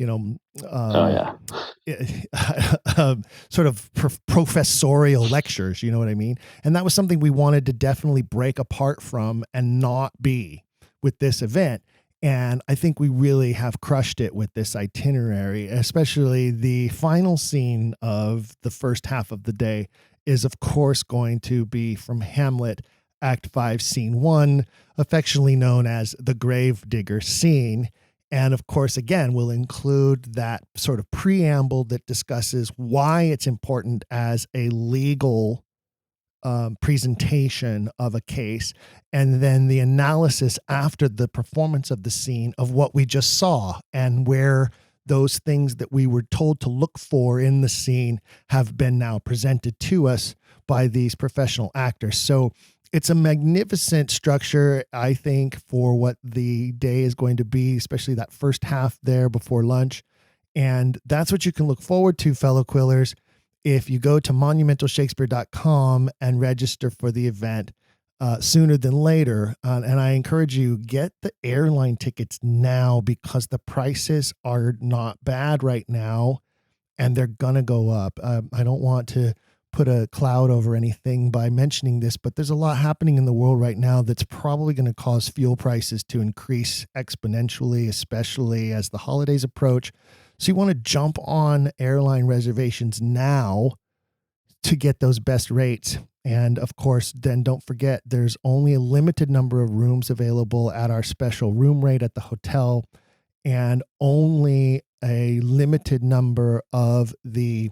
Oh yeah. sort of professorial lectures, you know what I mean? And that was something we wanted to definitely break apart from and not be with this event. And I think we really have crushed it with this itinerary, especially the final scene of the first half of the day is, of course, going to be from Hamlet, Act 5, Scene 1, affectionately known as the Gravedigger scene. And of course, again, we'll include that sort of preamble that discusses why it's important as a legal presentation of a case, and then the analysis after the performance of the scene of what we just saw and where those things that we were told to look for in the scene have been now presented to us by these professional actors. So it's a magnificent structure, I think, for what the day is going to be, especially that first half there before lunch. And that's what you can look forward to, fellow Quillers, if you go to monumentalshakespeare.com and register for the event sooner than later. And I encourage you, get the airline tickets now because the prices are not bad right now and they're going to go up. I don't want to put a cloud over anything by mentioning this, but there's a lot happening in the world right now that's probably going to cause fuel prices to increase exponentially, especially as the holidays approach. So you want to jump on airline reservations now to get those best rates. And of course, then don't forget, there's only a limited number of rooms available at our special room rate at the hotel, and only a limited number of the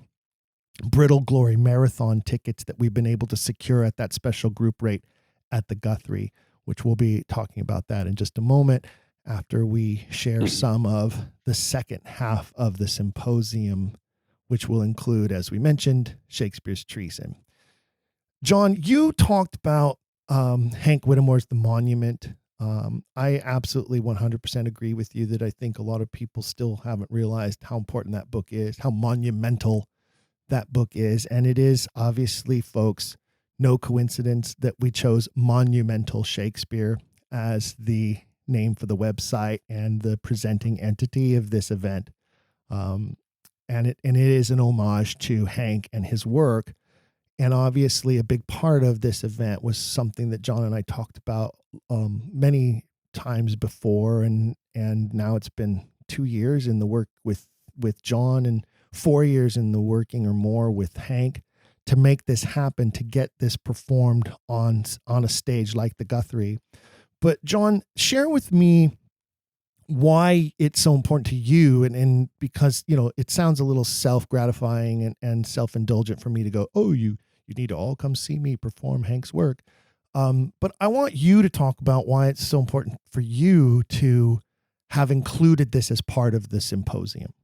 Brittle Glory Marathon tickets that we've been able to secure at that special group rate at the Guthrie, which we'll be talking about that in just a moment after we share some of the second half of the symposium, which will include, as we mentioned, Shakespeare's Treason. John, you talked about Hank Whittemore's The Monument. I absolutely 100% agree with you that I think a lot of people still haven't realized how important that book is, how monumental that book is. And it is obviously, folks, no coincidence that we chose Monumental Shakespeare as the name for the website and the presenting entity of this event. And it is an homage to Hank and his work. And obviously a big part of this event was something that John and I talked about many times before. And now it's been 2 years in the work with John and 4 years in the working or more with Hank to make this happen, to get this performed on a stage like the Guthrie. But John, share with me why it's so important to you, and because, it sounds a little self-gratifying and self-indulgent for me to go, oh, you need to all come see me perform Hank's work. But I want you to talk about why it's so important for you to have included this as part of the symposium.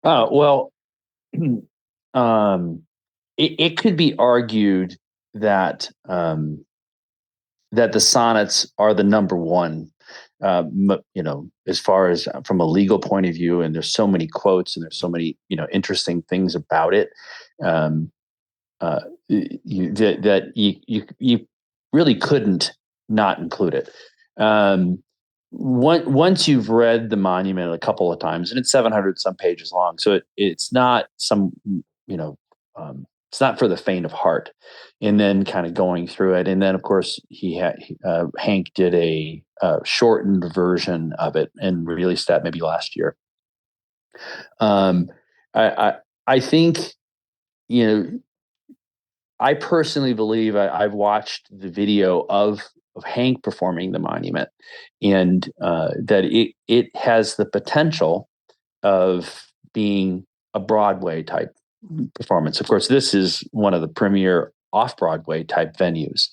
Well, it could be argued that that the sonnets are the number one, as far as from a legal point of view, and there's so many quotes and there's so many, interesting things about it, you really couldn't not include it. Once you've read the monument a couple of times, and it's 700 some pages long, so it's not some, it's not for the faint of heart. And then kind of going through it, and then of course Hank did a shortened version of it and released that maybe last year. I think, I personally believe I've watched the video of Hank performing the monument, and that it has the potential of being a Broadway type performance. Of course, this is one of the premier off-Broadway type venues.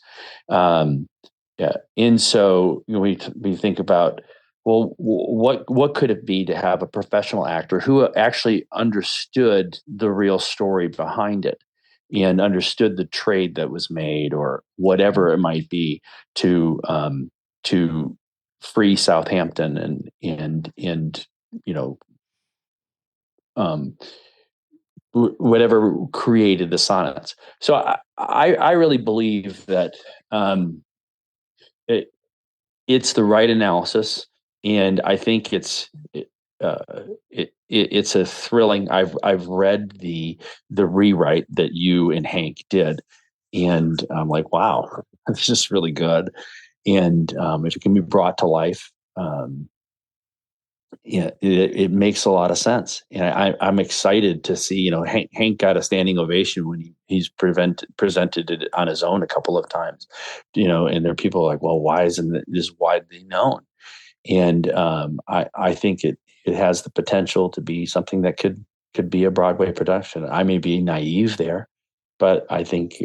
Yeah. And so we think about, well, what could it be to have a professional actor who actually understood the real story behind it and understood the trade that was made or whatever it might be to free Southampton and whatever created the sonnets. So I really believe that it's the right analysis, and I think it's a thrilling. I've read the rewrite that you and Hank did, and I'm like, wow, this is really good. And if it can be brought to life, it makes a lot of sense. And I'm excited to see, Hank got a standing ovation when he's presented it on his own a couple of times, and there are people like, well, why isn't this widely known? And I think it has the potential to be something that could be a Broadway production. I may be naive there, but I think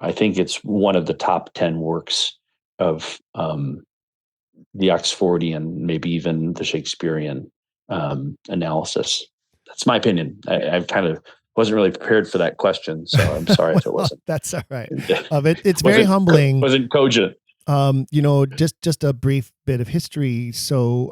I think it's one of the top 10 works of the Oxfordian, maybe even the Shakespearean analysis. That's my opinion. I kind of wasn't really prepared for that question, so I'm sorry if it wasn't. That's all right. It's very humbling. Wasn't cogent. Just a brief bit of history. So,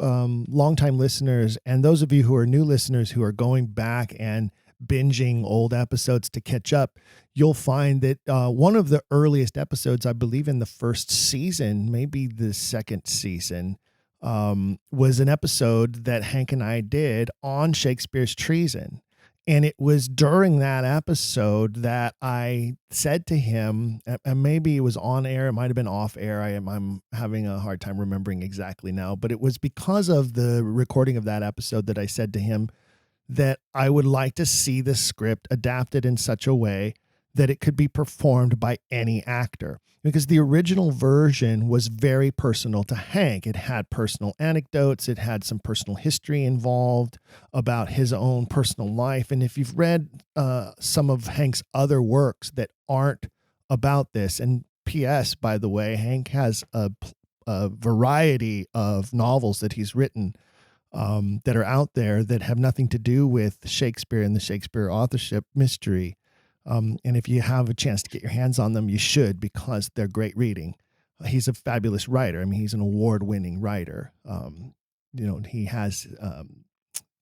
longtime listeners and those of you who are new listeners who are going back and binging old episodes to catch up, you'll find that one of the earliest episodes, I believe in the first season, maybe the second season, was an episode that Hank and I did on Shakespeare's treason. And it was during that episode that I said to him, and maybe it was on air, it might have been off air. I'm having a hard time remembering exactly now, but it was because of the recording of that episode that I said to him that I would like to see the script adapted in such a way that it could be performed by any actor. Because the original version was very personal to Hank. It had personal anecdotes. It had some personal history involved about his own personal life. And if you've read some of Hank's other works that aren't about this, and P.S., by the way, Hank has a variety of novels that he's written that are out there that have nothing to do with Shakespeare and the Shakespeare authorship mystery. And if you have a chance to get your hands on them, you should, because they're great reading. He's a fabulous writer. I mean, he's an award-winning writer. He has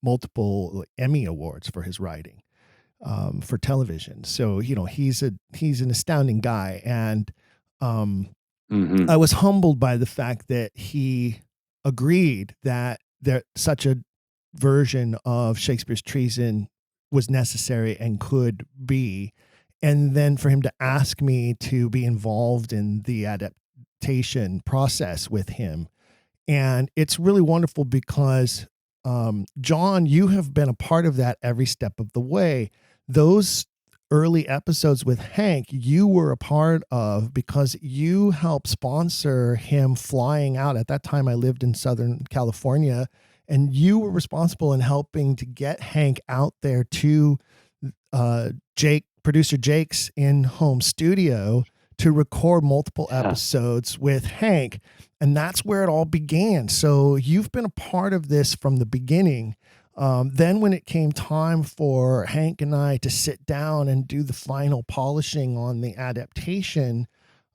multiple Emmy awards for his writing for television. So, he's an astounding guy. And I was humbled by the fact that he agreed that such a version of Shakespeare's treason was necessary and could be. And then for him to ask me to be involved in the adaptation process with him. And it's really wonderful because, John, you have been a part of that every step of the way. Those early episodes with Hank, you were a part of because you helped sponsor him flying out. At that time, I lived in Southern California, and you were responsible in helping to get Hank out there to producer Jake's in-home studio to record multiple episodes with Hank. And that's where it all began. So you've been a part of this from the beginning. Then when it came time for Hank and I to sit down and do the final polishing on the adaptation,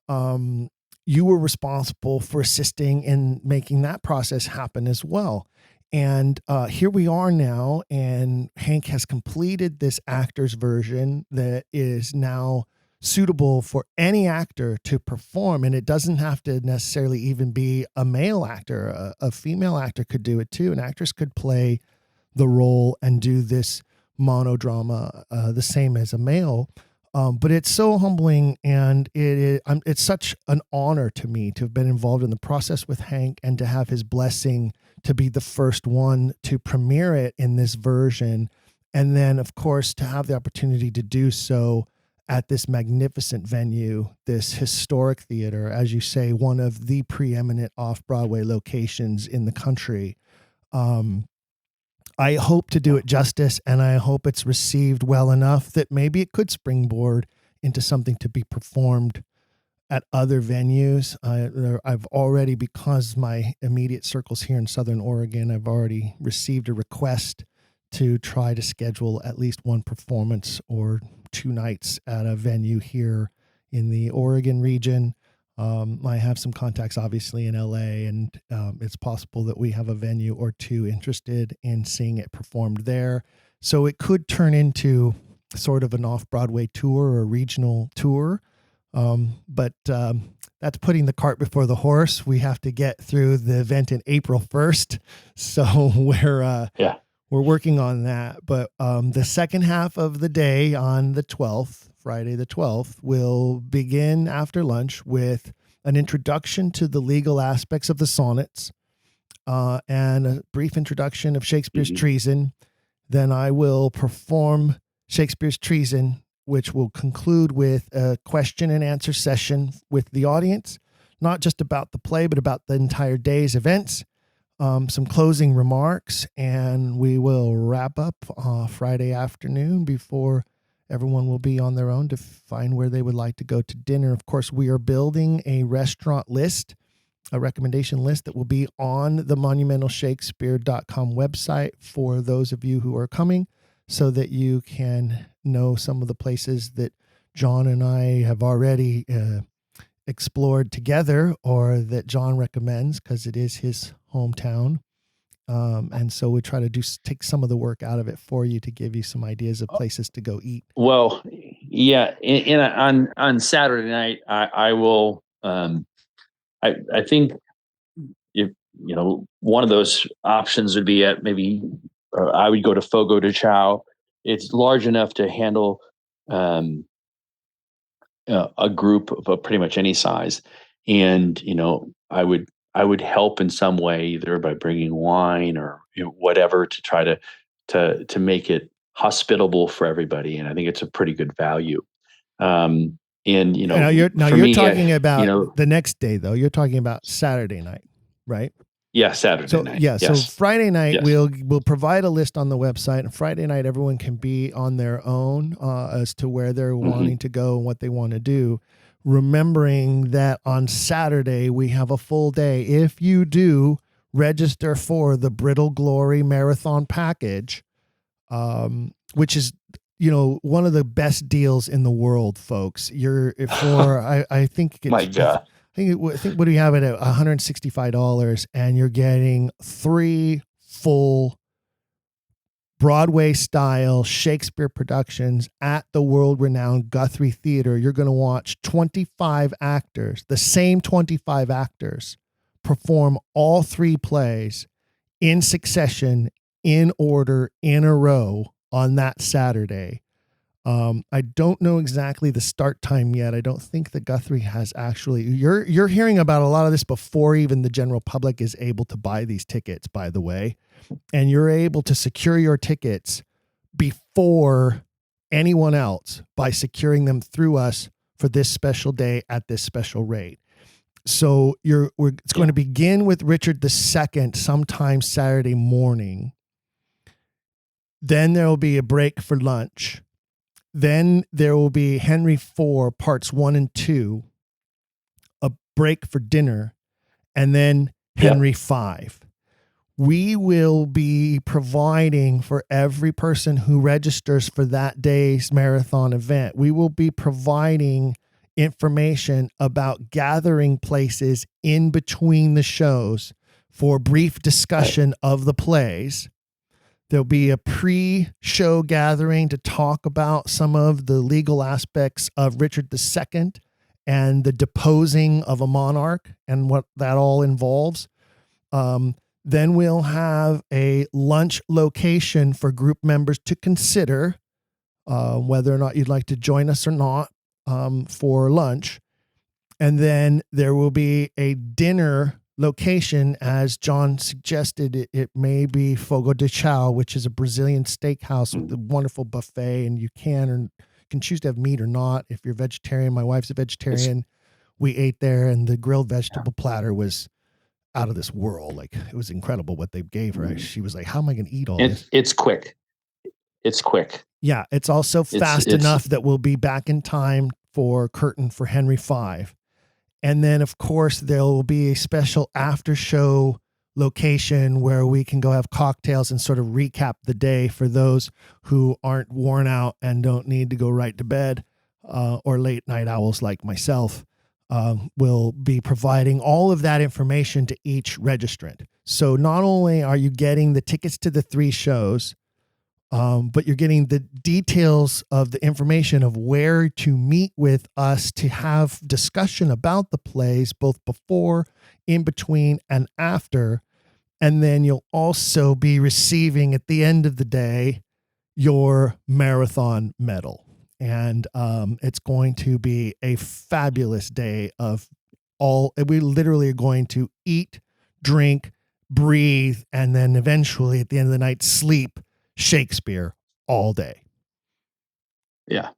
you were responsible for assisting in making that process happen as well. And here we are now, and Hank has completed this actor's version that is now suitable for any actor to perform. And it doesn't have to necessarily even be a male actor. A female actor could do it too. An actress could play the role and do this monodrama the same as a male. But it's so humbling, and it's such an honor to me to have been involved in the process with Hank and to have his blessing to be the first one to premiere it in this version. And then, of course, to have the opportunity to do so at this magnificent venue, this historic theater, as you say, one of the preeminent off-Broadway locations in the country. I hope to do it justice, and I hope it's received well enough that maybe it could springboard into something to be performed at other venues. I've already, because my immediate circle's here in Southern Oregon, I've already received a request to try to schedule at least one performance or 2 nights at a venue here in the Oregon region. I have some contacts obviously in LA, and it's possible that we have a venue or 2 interested in seeing it performed there. So it could turn into sort of an off-Broadway tour or a regional tour. But that's putting the cart before the horse. We have to get through the event in April 1st. So we're working on that. But the second half of the day on the 12th, Friday the 12th, will begin after lunch with an introduction to the legal aspects of the sonnets and a brief introduction of Shakespeare's treason. Then I will perform Shakespeare's treason, which will conclude with a question and answer session with the audience, not just about the play, but about the entire day's events, some closing remarks, and we will wrap up Friday afternoon before everyone will be on their own to find where they would like to go to dinner. Of course, we are building a restaurant list, a recommendation list that will be on the monumentalshakespeare.com website for those of you who are coming, so that you can know some of the places that John and I have already explored together, or that John recommends because it is his hometown. And so we try to take some of the work out of it for you to give you some ideas of places to go eat. Well, yeah. On Saturday night, I will. I think if one of those options would be at maybe. I would go to Fogo de Chao. It's large enough to handle a group of pretty much any size, and I would help in some way, either by bringing wine or whatever, to try to make it hospitable for everybody. And I think it's a pretty good value. And now you're talking about the next day, though. You're talking about Saturday night, right? Yeah, Saturday night. Yeah, yes. So Friday night, yes. we'll provide a list on the website, and Friday night everyone can be on their own as to where they're wanting to go and what they want to do. Remembering that on Saturday we have a full day. If you do register for the Brittle Glory Marathon package, which is one of the best deals in the world, folks. I think it's, my God. I think what do you have it at $165, and you're getting 3 full Broadway style Shakespeare productions at the world-renowned Guthrie Theater. You're going to watch 25 actors, the same 25 actors, perform all 3 plays in succession, in order, in a row on that Saturday. I don't know exactly the start time yet. I don't think that Guthrie has actually. You're hearing about a lot of this before even the general public is able to buy these tickets, by the way. And you're able to secure your tickets before anyone else by securing them through us for this special day at this special rate. So it's going to begin with Richard II sometime Saturday morning. Then there will be a break for lunch. Then there will be Henry IV, parts 1 and 2, a break for dinner, and then Henry V. We will be providing for every person who registers for that day's marathon event, we will be providing information about gathering places in between the shows for brief discussion of the plays. There'll be a pre-show gathering to talk about some of the legal aspects of Richard II and the deposing of a monarch and what that all involves. Then we'll have a lunch location for group members to consider whether or not you'd like to join us or not for lunch. And then there will be a dinner location, as John suggested. It may be Fogo de Chao, which is a Brazilian steakhouse with a wonderful buffet, and you can choose to have meat or not. If you're vegetarian, my wife's a vegetarian. We ate there, and the grilled vegetable platter was out of this world. Like, it was incredible what they gave her. She was like, how am I going to eat all this? It's quick. It's quick. Yeah. It's also fast enough that we'll be back in time for curtain for Henry V. And then, of course, there will be a special after show location where we can go have cocktails and sort of recap the day for those who aren't worn out and don't need to go right to bed, or late night owls like myself. Will be providing all of that information to each registrant. So not only are you getting the tickets to the 3 shows, but you're getting the details of the information of where to meet with us to have discussion about the plays, both before, in between, and after. And then you'll also be receiving at the end of the day your marathon medal. And it's going to be a fabulous day of we literally are going to eat, drink, breathe, and then eventually at the end of the night, sleep Shakespeare all day. Yeah.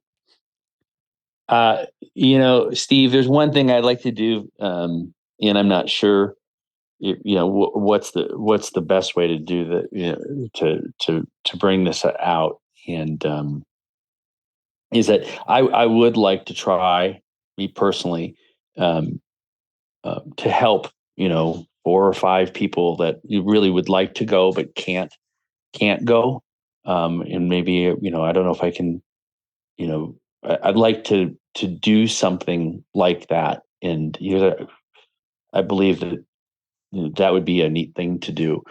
Steve, there's one thing I'd like to do, and I'm not sure, what's the best way to do that, to bring this out. And is that I would like to try, me personally, to help, 4 or 5 people that you really would like to go but can't go. And maybe, I don't know if I can, I'd like to do something like that. And I believe that would be a neat thing to do.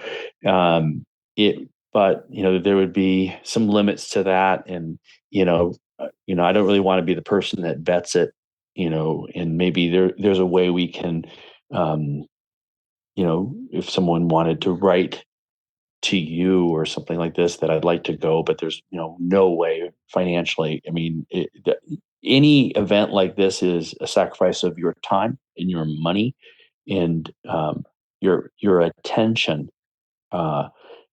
But there would be some limits to that. And, I don't really want to be the person that bets it, and maybe there's a way we can, if someone wanted to write to you or something like this, that I'd like to go, but there's, no way financially. I mean, any event like this is a sacrifice of your time and your money and your attention, and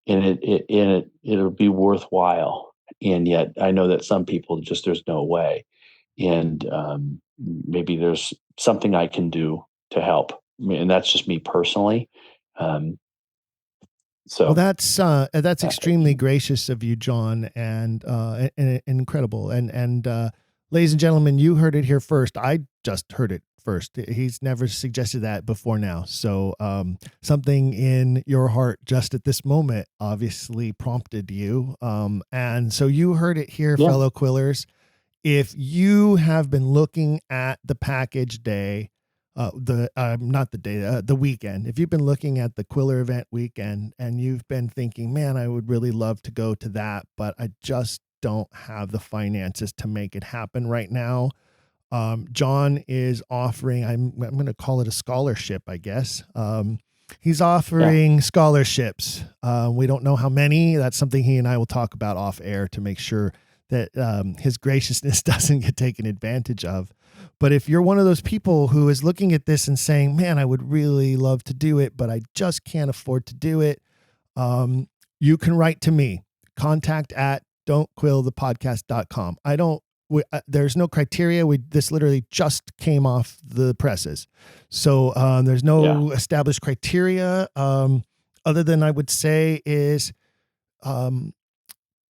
it'll be worthwhile. And yet I know that some people there's no way. And maybe there's something I can do to help. And that's just me personally. Well, that's extremely gracious of you, John, and incredible. And ladies and gentlemen, you heard it here first. I just heard it first. He's never suggested that before now. So something in your heart just at this moment obviously prompted you. And so you heard it here, fellow Quillers. If you have been looking at the package day, the weekend, if you've been looking at the Quiller event weekend and you've been thinking, man, I would really love to go to that, but I just don't have the finances to make it happen right now. John is offering, I'm going to call it a scholarship, I guess. He's offering scholarships. We don't know how many. That's something he and I will talk about off air to make sure that his graciousness doesn't get taken advantage of. But if you're one of those people who is looking at this and saying, man, I would really love to do it, but I just can't afford to do it, you can write to me. Contact at don'tquillthepodcast.com. There's no criteria. This literally just came off the presses. So there's no established criteria, other than I would say is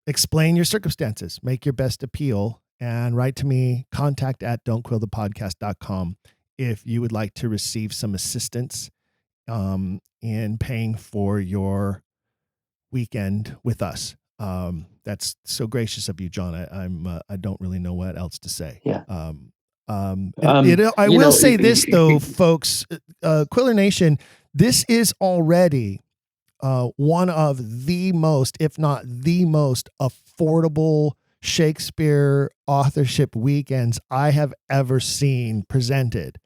explain your circumstances, make your best appeal, and write to me, contact at don'tquillthepodcast.com if you would like to receive some assistance in paying for your weekend with us. That's so gracious of you, John. I don't really know what else to say. Yeah. I will say this though, folks, Quiller Nation, this is already one of the most, if not the most affordable Shakespeare authorship weekends I have ever seen presented.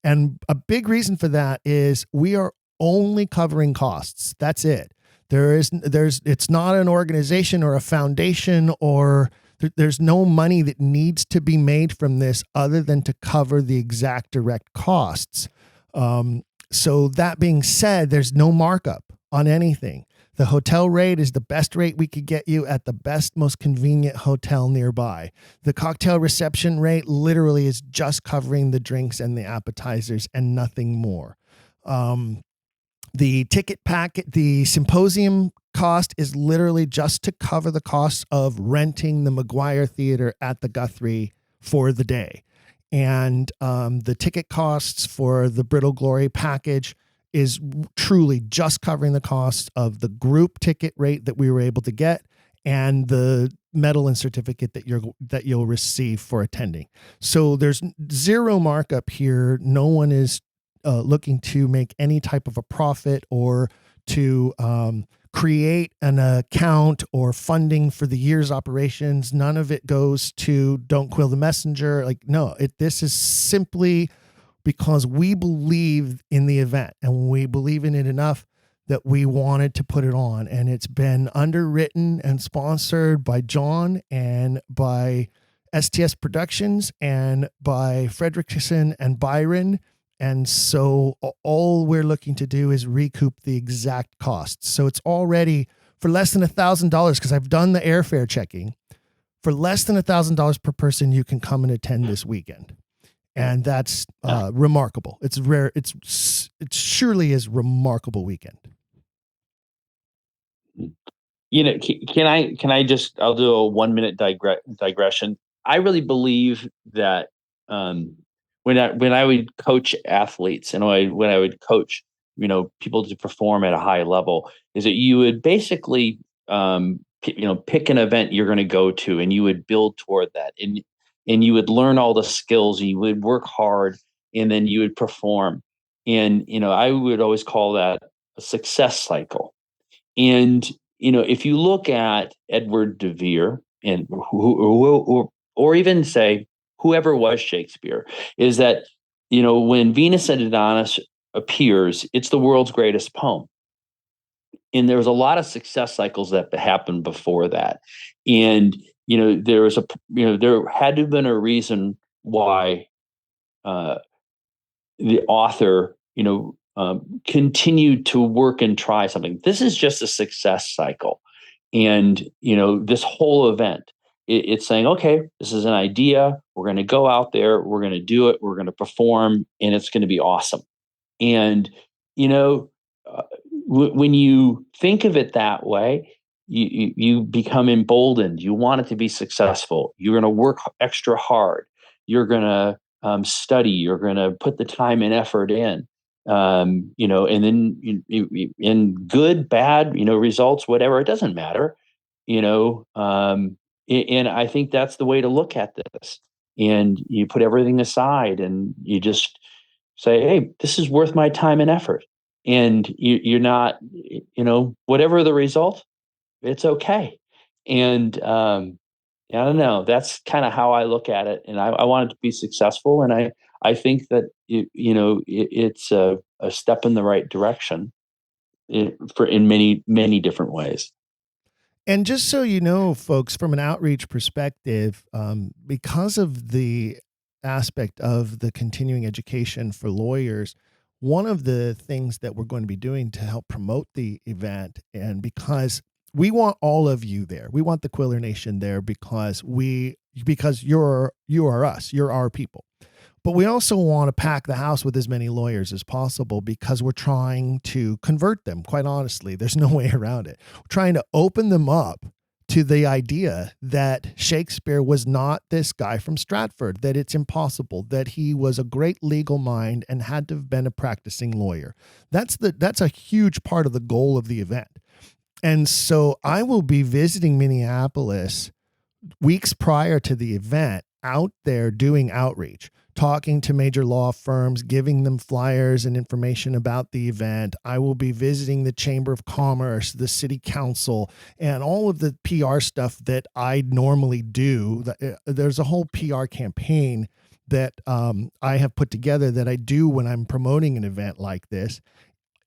And a big reason for that is we are only covering costs. That's it. It's not an organization or a foundation, or there's no money that needs to be made from this other than to cover the exact direct costs. So that being said, there's no markup on anything. The hotel rate is the best rate we could get you at the best, most convenient hotel nearby. The cocktail reception rate literally is just covering the drinks and the appetizers and nothing more. The ticket packet, the symposium cost is literally just to cover the cost of renting the McGuire Theater at the Guthrie for the day. And the ticket costs for the Brittle Glory package is truly just covering the cost of the group ticket rate that we were able to get and the medal and certificate that you'll receive for attending. So there's zero markup here. No one is looking to make any type of a profit or to create an account or funding for the year's operations. None of it goes to Don't Quill the Messenger. Like, no, this is simply because we believe in the event and we believe in it enough that we wanted to put it on. And it's been underwritten and sponsored by John and by STS Productions and by Fredrickson and Byron. And so all we're looking to do is recoup the exact costs. So it's already for less than $1,000 because I've done the airfare checking. For less than $1,000 per person, you can come and attend this weekend. And that's remarkable. It's rare. It surely is remarkable weekend. Can I just, I'll do a 1 minute digression. I really believe that when I would coach athletes and when I would coach, people to perform at a high level, is that you would basically, pick an event you're going to go to and you would build toward that. And you would learn all the skills and you would work hard and then you would perform. And, I would always call that a success cycle. And, if you look at Edward de Vere and or even say whoever was Shakespeare, is that, when Venus and Adonis appears, it's the world's greatest poem. And there was a lot of success cycles that happened before that. And, there had to have been a reason why the author, continued to work and try something. This is just a success cycle. And, this whole event, it's saying, okay, this is an idea. We're going to go out there. We're going to do it. We're going to perform and it's going to be awesome. And, when you think of it that way, you become emboldened. You want it to be successful. You're going to work extra hard. You're going to study. You're going to put the time and effort in. And then in good, bad, results, whatever, it doesn't matter, and I think that's the way to look at this. And you put everything aside and you just say, hey, this is worth my time and effort. And you're not, whatever the result, it's okay. And I don't know, that's kind of how I look at it. And I want it to be successful. And I think that, it's a step in the right direction in many, many different ways. And just so you know, folks, from an outreach perspective, because of the aspect of the continuing education for lawyers, one of the things that we're going to be doing to help promote the event, and because we want all of you there, we want the Quiller Nation there because you are us, you're our people. But we also want to pack the house with as many lawyers as possible because we're trying to convert them. Quite honestly, there's no way around it. We're trying to open them up to the idea that Shakespeare was not this guy from Stratford, that it's impossible, that he was a great legal mind and had to have been a practicing lawyer. That's a huge part of the goal of the event. And so I will be visiting Minneapolis weeks prior to the event, out there doing outreach, talking to major law firms, giving them flyers and information about the event. I will be visiting the Chamber of Commerce, the City Council, and all of the PR stuff that I normally do. There's a whole PR campaign that I have put together that I do when I'm promoting an event like this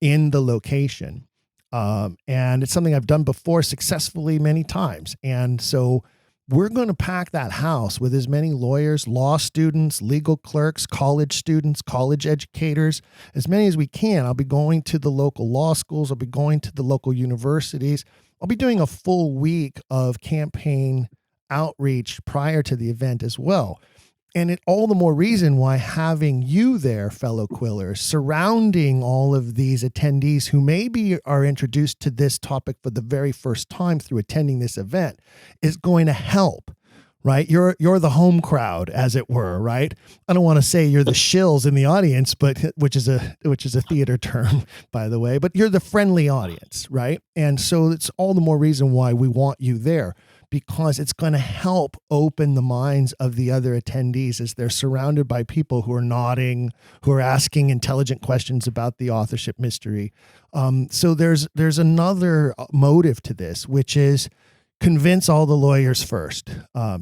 in the location. And it's something I've done before successfully many times. And so we're going to pack that house with as many lawyers, law students, legal clerks, college students, college educators, as many as we can. I'll be going to the local law schools. I'll be going to the local universities. I'll be doing a full week of campaign outreach prior to the event as well. And it all the more reason why having you there, fellow Quillers, surrounding all of these attendees who maybe are introduced to this topic for the very first time through attending this event, is going to help, right? You're the home crowd, as it were, right? I don't want to say you're the shills in the audience, but which is a theater term, by the way, but you're the friendly audience, right? And so it's all the more reason why we want you there, because it's going to help open the minds of the other attendees as they're surrounded by people who are nodding, who are asking intelligent questions about the authorship mystery. So there's another motive to this, which is convince all the lawyers first,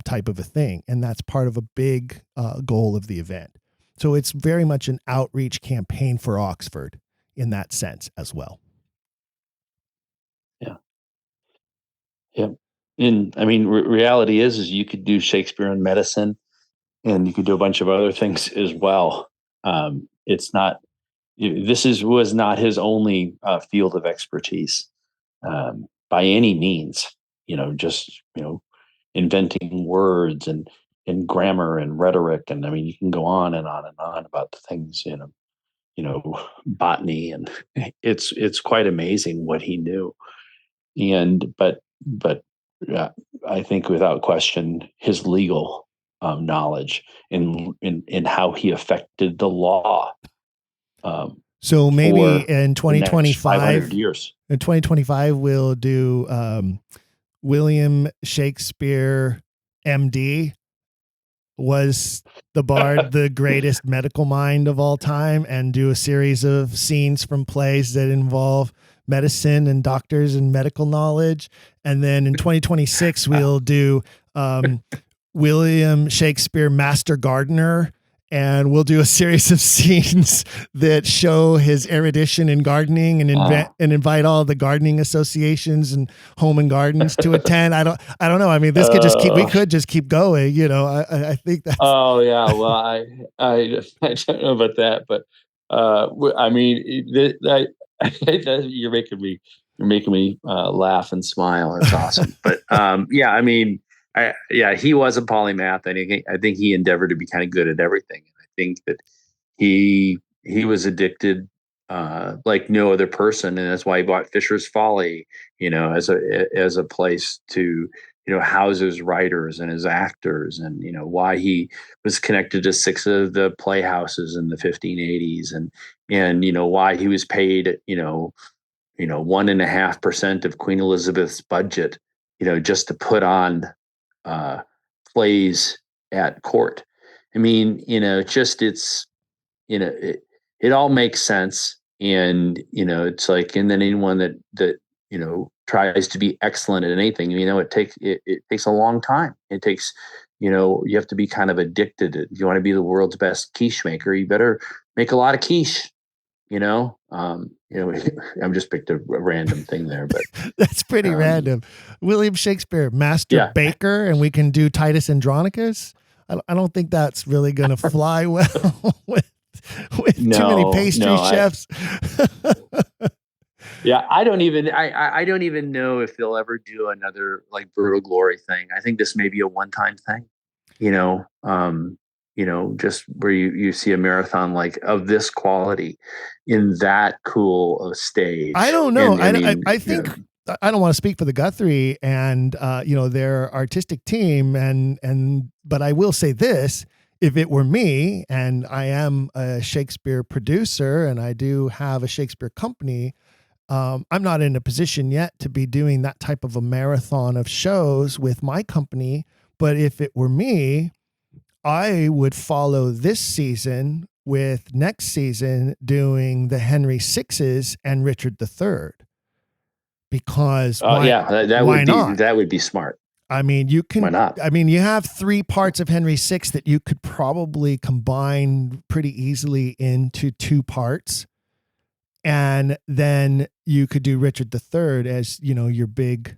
type of a thing. And that's part of a big goal of the event. So it's very much an outreach campaign for Oxford in that sense as well. Yeah. Yeah. And I mean, reality is you could do Shakespeare and medicine, and you could do a bunch of other things as well. It's not, was not his only field of expertise by any means. Just inventing words and grammar and rhetoric, and I mean, you can go on and on and on about the things botany, and it's quite amazing what he knew. And but I think without question his legal knowledge in how he affected the law. So maybe in 2025, years. In 2025, we'll do William Shakespeare, MD. Was the bard the greatest medical mind of all time, and do a series of scenes from plays that involve medicine and doctors and medical knowledge. And then in 2026, we'll do William Shakespeare, Master Gardener, and we'll do a series of scenes that show his erudition in gardening and invite all the gardening associations and home and gardens to attend. I don't know. I mean, this could we could just keep going. I think that's. Oh yeah. Well, I don't know about that, but I mean, you're making me laugh and smile. It's awesome. But yeah, I mean. He was a polymath, and I think he endeavored to be kind of good at everything. And I think that he was addicted like no other person, and that's why he bought Fisher's Folly, as a place to house his writers and his actors, and why he was connected to 6 of the playhouses in the 1580s, and why he was paid 1.5% of Queen Elizabeth's budget, just to put on plays at court. I mean, it all makes sense. And, it's like, and then anyone that tries to be excellent at anything, it takes a long time. It takes, you have to be kind of addicted. If you want to be the world's best quiche maker, you better make a lot of quiche. I'm just picked a random thing there, but that's pretty random. William Shakespeare, Master Baker, and we can do Titus Andronicus. I don't think that's really going to fly well with too many pastry chefs. Yeah, I don't even know if they'll ever do another like Brutal Glory thing. I think this may be a one-time thing. Just where you see a marathon like of this quality in that cool of stage. I don't know. I think I don't want to speak for the Guthrie and their artistic team, but I will say this: if it were me, and I am a Shakespeare producer and I do have a Shakespeare company, I'm not in a position yet to be doing that type of a marathon of shows with my company. But if it were me, I would follow this season with next season doing the Henry VIs and Richard III, because that would be smart. I mean, you can. Why not? I mean, you have 3 parts of Henry VI that you could probably combine pretty easily into 2 parts, and then you could do Richard III as your big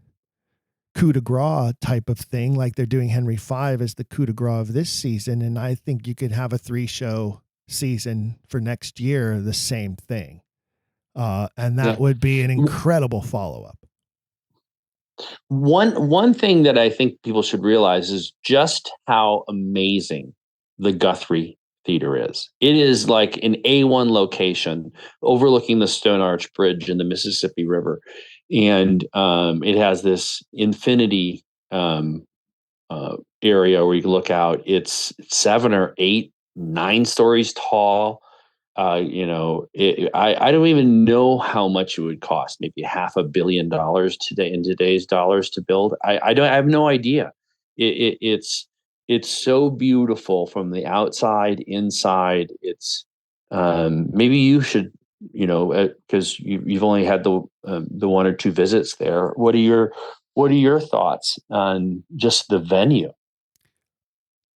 coup de grace type of thing, like they're doing Henry V as the coup de grace of this season. And I think you could have a 3-show season for next year, the same thing. And that would be an incredible follow-up. One thing that I think people should realize is just how amazing the Guthrie Theater is. It is like an A1 location overlooking the Stone Arch Bridge in the Mississippi River. And it has this infinity area where you can look out. It's 7 or 8, 9 stories tall. I don't even know how much it would cost. Maybe $500 million today in today's dollars to build. I have no idea. It's so beautiful from the outside, inside. It's maybe you should, because you've only had the 1 or 2 visits there. What are your thoughts on just the venue?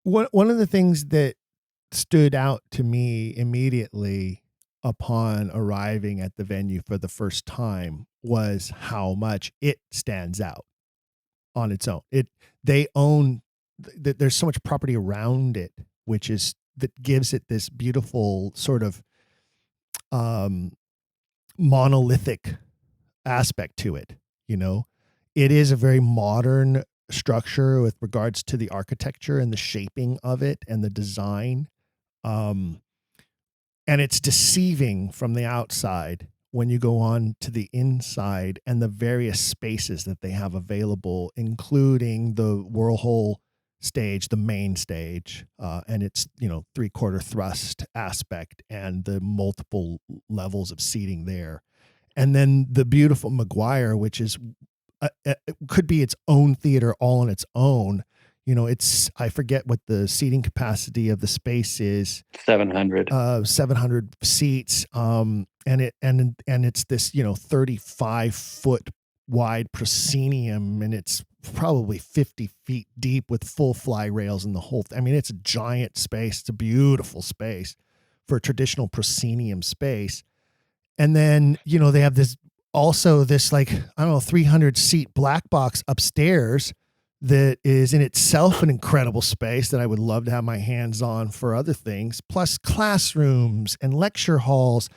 One of the things that stood out to me immediately upon arriving at the venue for the first time was how much it stands out on its own. There's so much property around it, that gives it this beautiful sort of monolithic aspect to it. It is a very modern structure with regards to the architecture and the shaping of it and the design. And it's deceiving from the outside when you go on to the inside and the various spaces that they have available, including the whirlhole stage, the main stage, and its 3/4 thrust aspect and the multiple levels of seating there. And then the beautiful Maguire, which is it could be its own theater all on its own. I forget what the seating capacity of the space is. 700. 700 seats. And it's this 35-foot wide proscenium, and it's probably 50 feet deep with full fly rails in the whole. It's a giant space. It's a beautiful space for a traditional proscenium space. And then they have this 300 seat black box upstairs that is in itself an incredible space that I would love to have my hands on for other things, plus classrooms and lecture halls.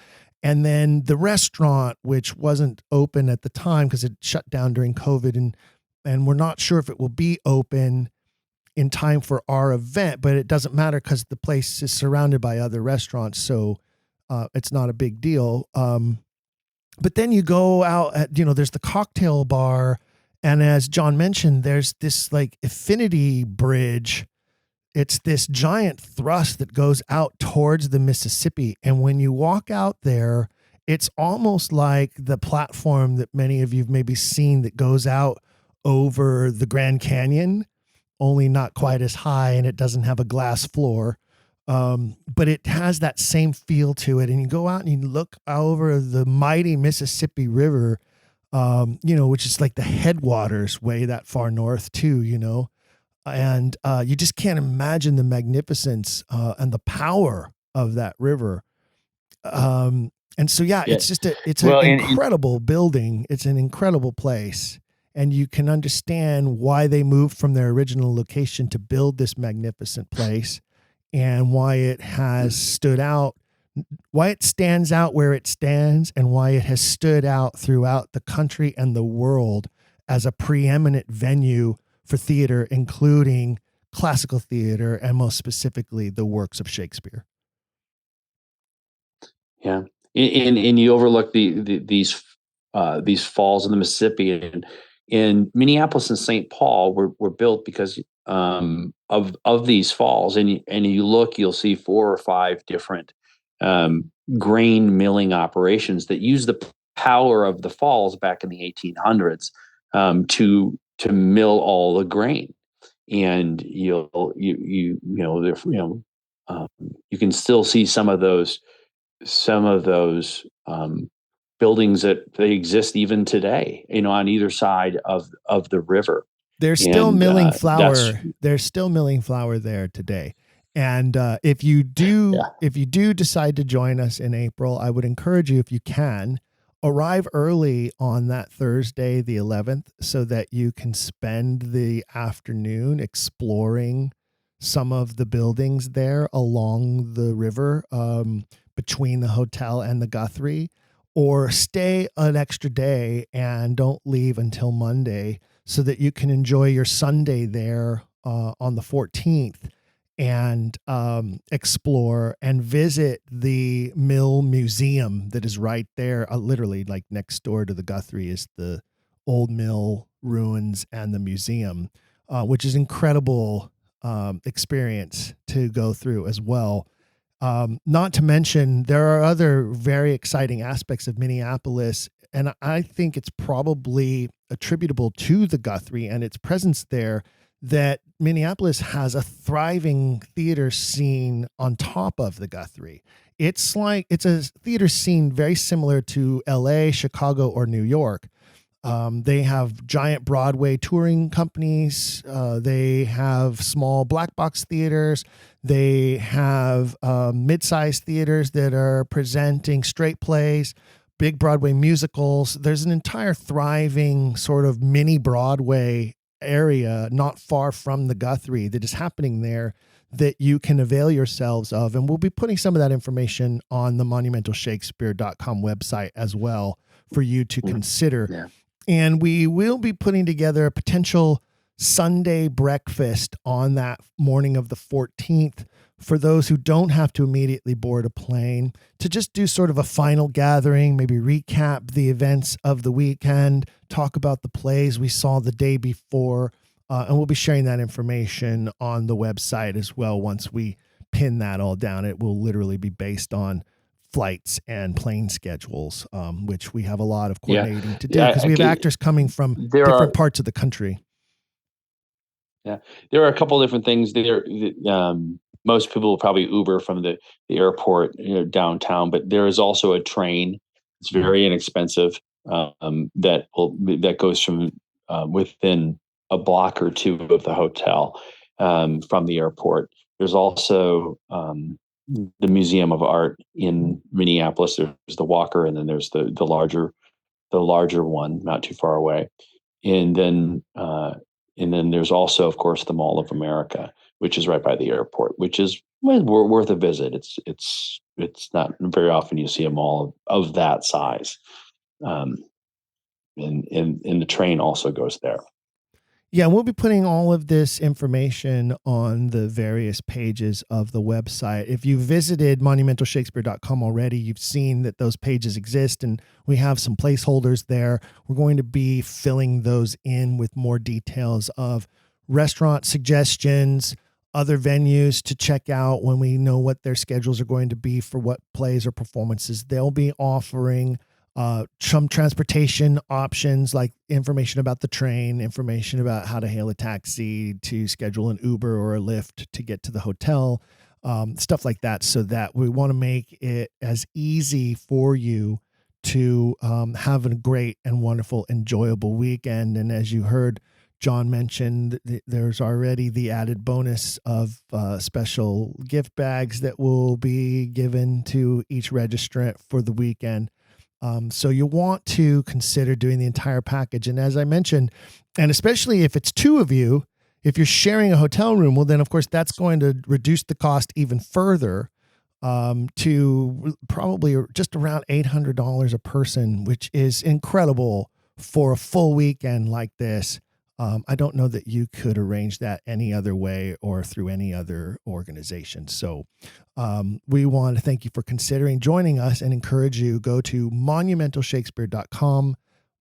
And then the restaurant, which wasn't open at the time because it shut down during COVID, and we're not sure if it will be open in time for our event, but it doesn't matter because the place is surrounded by other restaurants. So it's not a big deal. But then you go out at, there's the cocktail bar. And as John mentioned, there's this affinity bridge. It's this giant thrust that goes out towards the Mississippi. And when you walk out there, it's almost like the platform that many of you've maybe seen that goes out over the Grand Canyon, only not quite as high, and it doesn't have a glass floor. But it has that same feel to it. And you go out and you look over the mighty Mississippi River, which is like the headwaters way that far north too, and you just can't imagine the magnificence and the power of that river. And so, it's just an incredible building. It's an incredible place. And you can understand why they moved from their original location to build this magnificent place, and why it has stood out, why it stands out where it stands, and why it has stood out throughout the country and the world as a preeminent venue for theater, including classical theater and most specifically the works of Shakespeare. Yeah. And you overlook these falls in the Mississippi, and Minneapolis and St. Paul were built because of these falls, and you look, you'll see 4 or 5 different grain milling operations that use the power of the falls back in the 1800s to mill all the grain. And you can still see some of those buildings that they exist even today, on either side of the river. They're still milling flour. They're still milling flour there today. And if you do decide to join us in April, I would encourage you, if you can, arrive early on that Thursday, the 11th, so that you can spend the afternoon exploring some of the buildings there along the river, between the hotel and the Guthrie, or stay an extra day and don't leave until Monday, so that you can enjoy your Sunday there on the 14th. and explore and visit the mill museum that is right there. Literally, like next door to the Guthrie is the old mill ruins and the museum, which is incredible experience to go through as well. Not to mention, there are other very exciting aspects of Minneapolis, and I think it's probably attributable to the Guthrie and its presence there, that Minneapolis has a thriving theater scene on top of the Guthrie. It's a theater scene very similar to LA, Chicago, or New York. They have giant Broadway touring companies. They have small black box theaters. They have mid-sized theaters that are presenting straight plays, big Broadway musicals. There's an entire thriving sort of mini Broadway area not far from the Guthrie that is happening there that you can avail yourselves of. And we'll be putting some of that information on the monumentalshakespeare.com website as well for you to consider. Yeah. And we will be putting together a potential Sunday breakfast on that morning of the 14th for those who don't have to immediately board a plane, to just do sort of a final gathering, maybe recap the events of the weekend, talk about the plays we saw the day before. And we'll be sharing that information on the website as well. Once we pin that all down, it will literally be based on flights and plane schedules, which we have a lot of coordinating to do because we have actors coming from different parts of the country. Yeah, there are a couple of different things there. Most people will probably Uber from the airport, downtown, but there is also a train. It's very inexpensive that goes from within a block or two of the hotel from the airport. There's also the Museum of Art in Minneapolis. There's the Walker, and then there's the larger one, not too far away. And then there's also, of course, the Mall of America, which is right by the airport, which is worth a visit. It's not very often you see a mall of that size. And the train also goes there. Yeah, we'll be putting all of this information on the various pages of the website. If you visited monumentalshakespeare.com already, you've seen that those pages exist, and we have some placeholders there. We're going to be filling those in with more details of restaurant suggestions, other venues to check out when we know what their schedules are going to be for what plays or performances they'll be offering. Some transportation options, like information about the train, information about how to hail a taxi, to schedule an Uber or a Lyft to get to the hotel, stuff like that, so that we want to make it as easy for you to have a great and wonderful, enjoyable weekend. And as you heard John mention, there's already the added bonus of special gift bags that will be given to each registrant for the weekend. So you want to consider doing the entire package. And as I mentioned, and especially if it's two of you, if you're sharing a hotel room, well, then of course that's going to reduce the cost even further to probably just around $800 a person, which is incredible for a full weekend like this. I don't know that you could arrange that any other way or through any other organization. So we want to thank you for considering joining us and encourage you, go to monumentalshakespeare.com.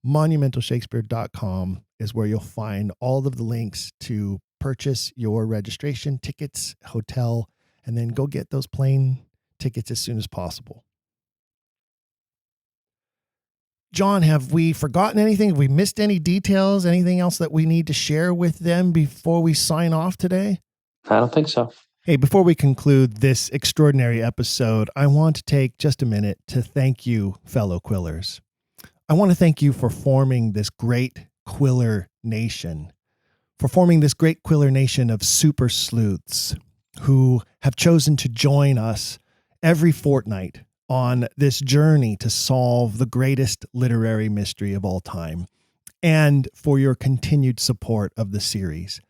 Monumentalshakespeare.com is where you'll find all of the links to purchase your registration, tickets, hotel, and then go get those plane tickets as soon as possible. John, have we forgotten anything? Have we missed any details? Anything else that we need to share with them before we sign off today? I don't think so. Hey, before we conclude this extraordinary episode, I want to take just a minute to thank you, fellow Quillers. I want to thank you for forming this great Quiller nation, for forming this great Quiller nation of super sleuths who have chosen to join us every fortnight on this journey to solve the greatest literary mystery of all time, and for your continued support of the series.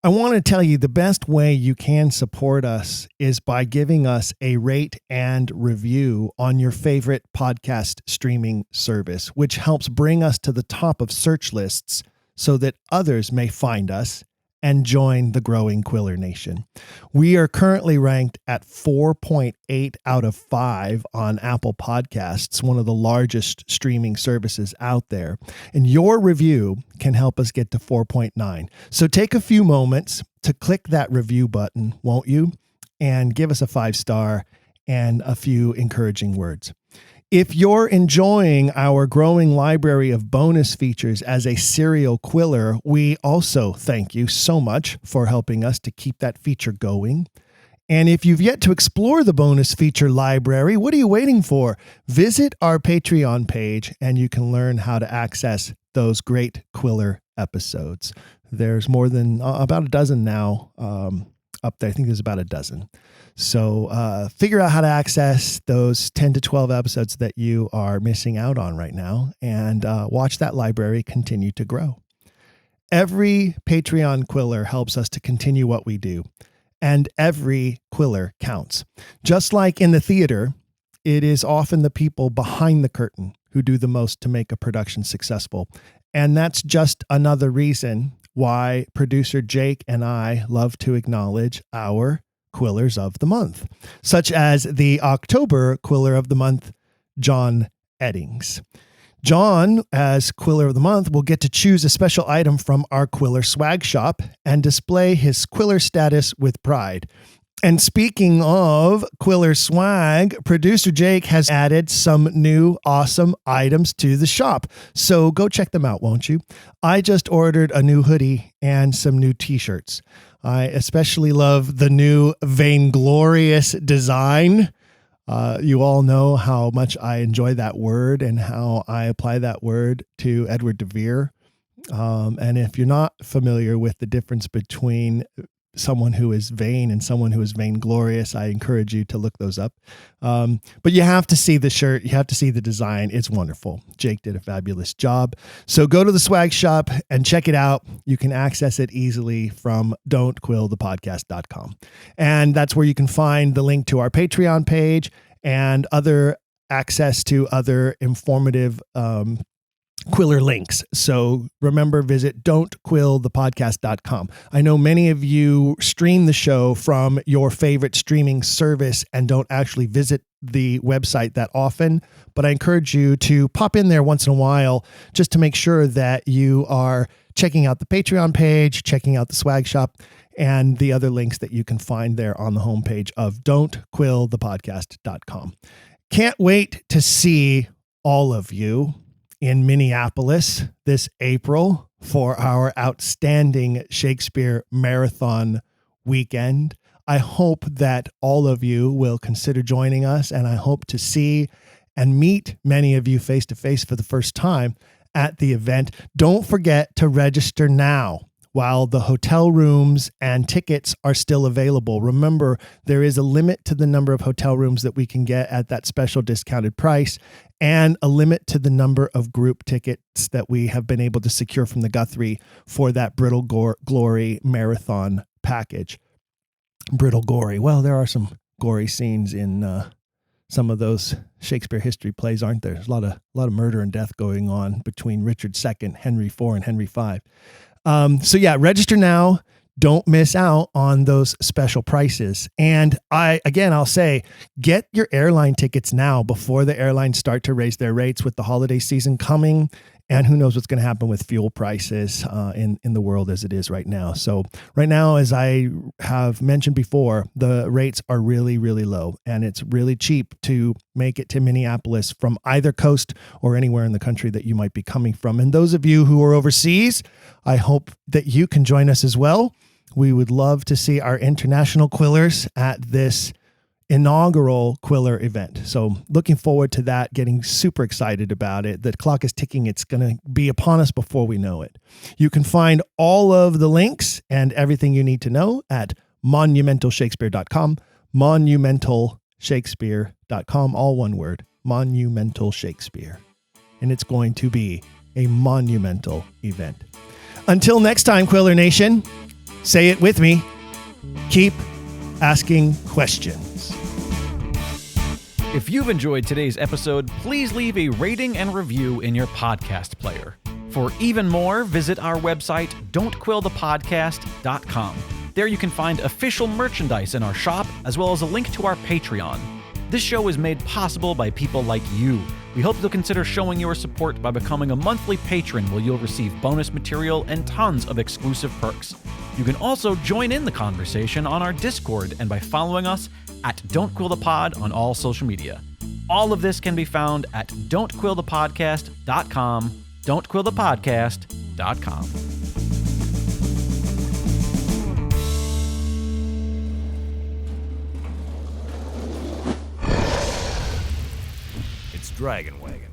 I want to tell you the best way you can support us is by giving us a rate and review on your favorite podcast streaming service, which helps bring us to the top of search lists so that others may find us and join the growing Quiller Nation. We are currently ranked at 4.8 out of 5 on Apple Podcasts, one of the largest streaming services out there. And your review can help us get to 4.9. So take a few moments to click that review button, won't you? And give us a 5-star and a few encouraging words. If you're enjoying our growing library of bonus features as a serial Quiller, we also thank you so much for helping us to keep that feature going. And if you've yet to explore the bonus feature library, what are you waiting for? Visit our Patreon page and you can learn how to access those great Quiller episodes. There's more than about a dozen now up there. I think there's about a dozen. So figure out how to access those 10 to 12 episodes that you are missing out on right now and watch that library continue to grow. Every Patreon Quiller helps us to continue what we do, and every Quiller counts. Just like in the theater, it is often the people behind the curtain who do the most to make a production successful. And that's just another reason why producer Jake and I love to acknowledge our Quillers of the Month, such as the October Quiller of the Month, John Eddings. John, as Quiller of the Month, will get to choose a special item from our Quiller swag shop and display his Quiller status with pride. And speaking of Quiller swag, producer Jake has added some new awesome items to the shop. So go check them out, won't you? I just ordered a new hoodie and some new t-shirts. I especially love the new Vainglorious design. You all know how much I enjoy that word and how I apply that word to Edward de Vere. And if you're not familiar with the difference between someone who is vain and someone who is vainglorious, I encourage you to look those up. But you have to see the shirt. You have to see the design. It's wonderful. Jake did a fabulous job. So go to the swag shop and check it out. You can access it easily from don'tquillthepodcast.com. And that's where you can find the link to our Patreon page and other access to other informative Quiller links. So remember, visit don'tquillthepodcast.com. I know many of you stream the show from your favorite streaming service and don't actually visit the website that often, but I encourage you to pop in there once in a while just to make sure that you are checking out the Patreon page, checking out the swag shop, and the other links that you can find there on the homepage of don'tquillthepodcast.com. Can't wait to see all of you in Minneapolis this April for our outstanding Shakespeare Marathon weekend. I hope that all of you will consider joining us, and I hope to see and meet many of you face to face for the first time at the event. Don't forget to register now while the hotel rooms and tickets are still available. Remember, there is a limit to the number of hotel rooms that we can get at that special discounted price, and a limit to the number of group tickets that we have been able to secure from the Guthrie for that Brittle Glory Marathon package. Brittle Gory. Well, there are some gory scenes in some of those Shakespeare history plays, aren't there? There's a lot of murder and death going on between Richard II, Henry IV, and Henry V. So yeah, register now. Don't miss out on those special prices. And I'll say, get your airline tickets now before the airlines start to raise their rates with the holiday season coming. And who knows what's going to happen with fuel prices in the world as it is right now. So right now, as I have mentioned before, the rates are really, really low. And it's really cheap to make it to Minneapolis from either coast or anywhere in the country that you might be coming from. And those of you who are overseas, I hope that you can join us as well. We would love to see our international Quillers at this inaugural Quiller event. So looking forward to that, getting super excited about it. The clock is ticking. It's going to be upon us before we know it. You can find all of the links and everything you need to know at monumentalshakespeare.com, monumentalshakespeare.com, all one word, Monumental Shakespeare. And it's going to be a monumental event. Until next time, Quiller Nation, say it with me. Keep asking questions. If you've enjoyed today's episode, please leave a rating and review in your podcast player. For even more, visit our website, don'tquillthepodcast.com. There you can find official merchandise in our shop, as well as a link to our Patreon. This show is made possible by people like you. We hope you'll consider showing your support by becoming a monthly patron, where you'll receive bonus material and tons of exclusive perks. You can also join in the conversation on our Discord and by following us at Don't Quill the Pod on all social media. All of this can be found at don'tquillthepodcast.com, don'tquillthepodcast.com. It's Dragon Wagon.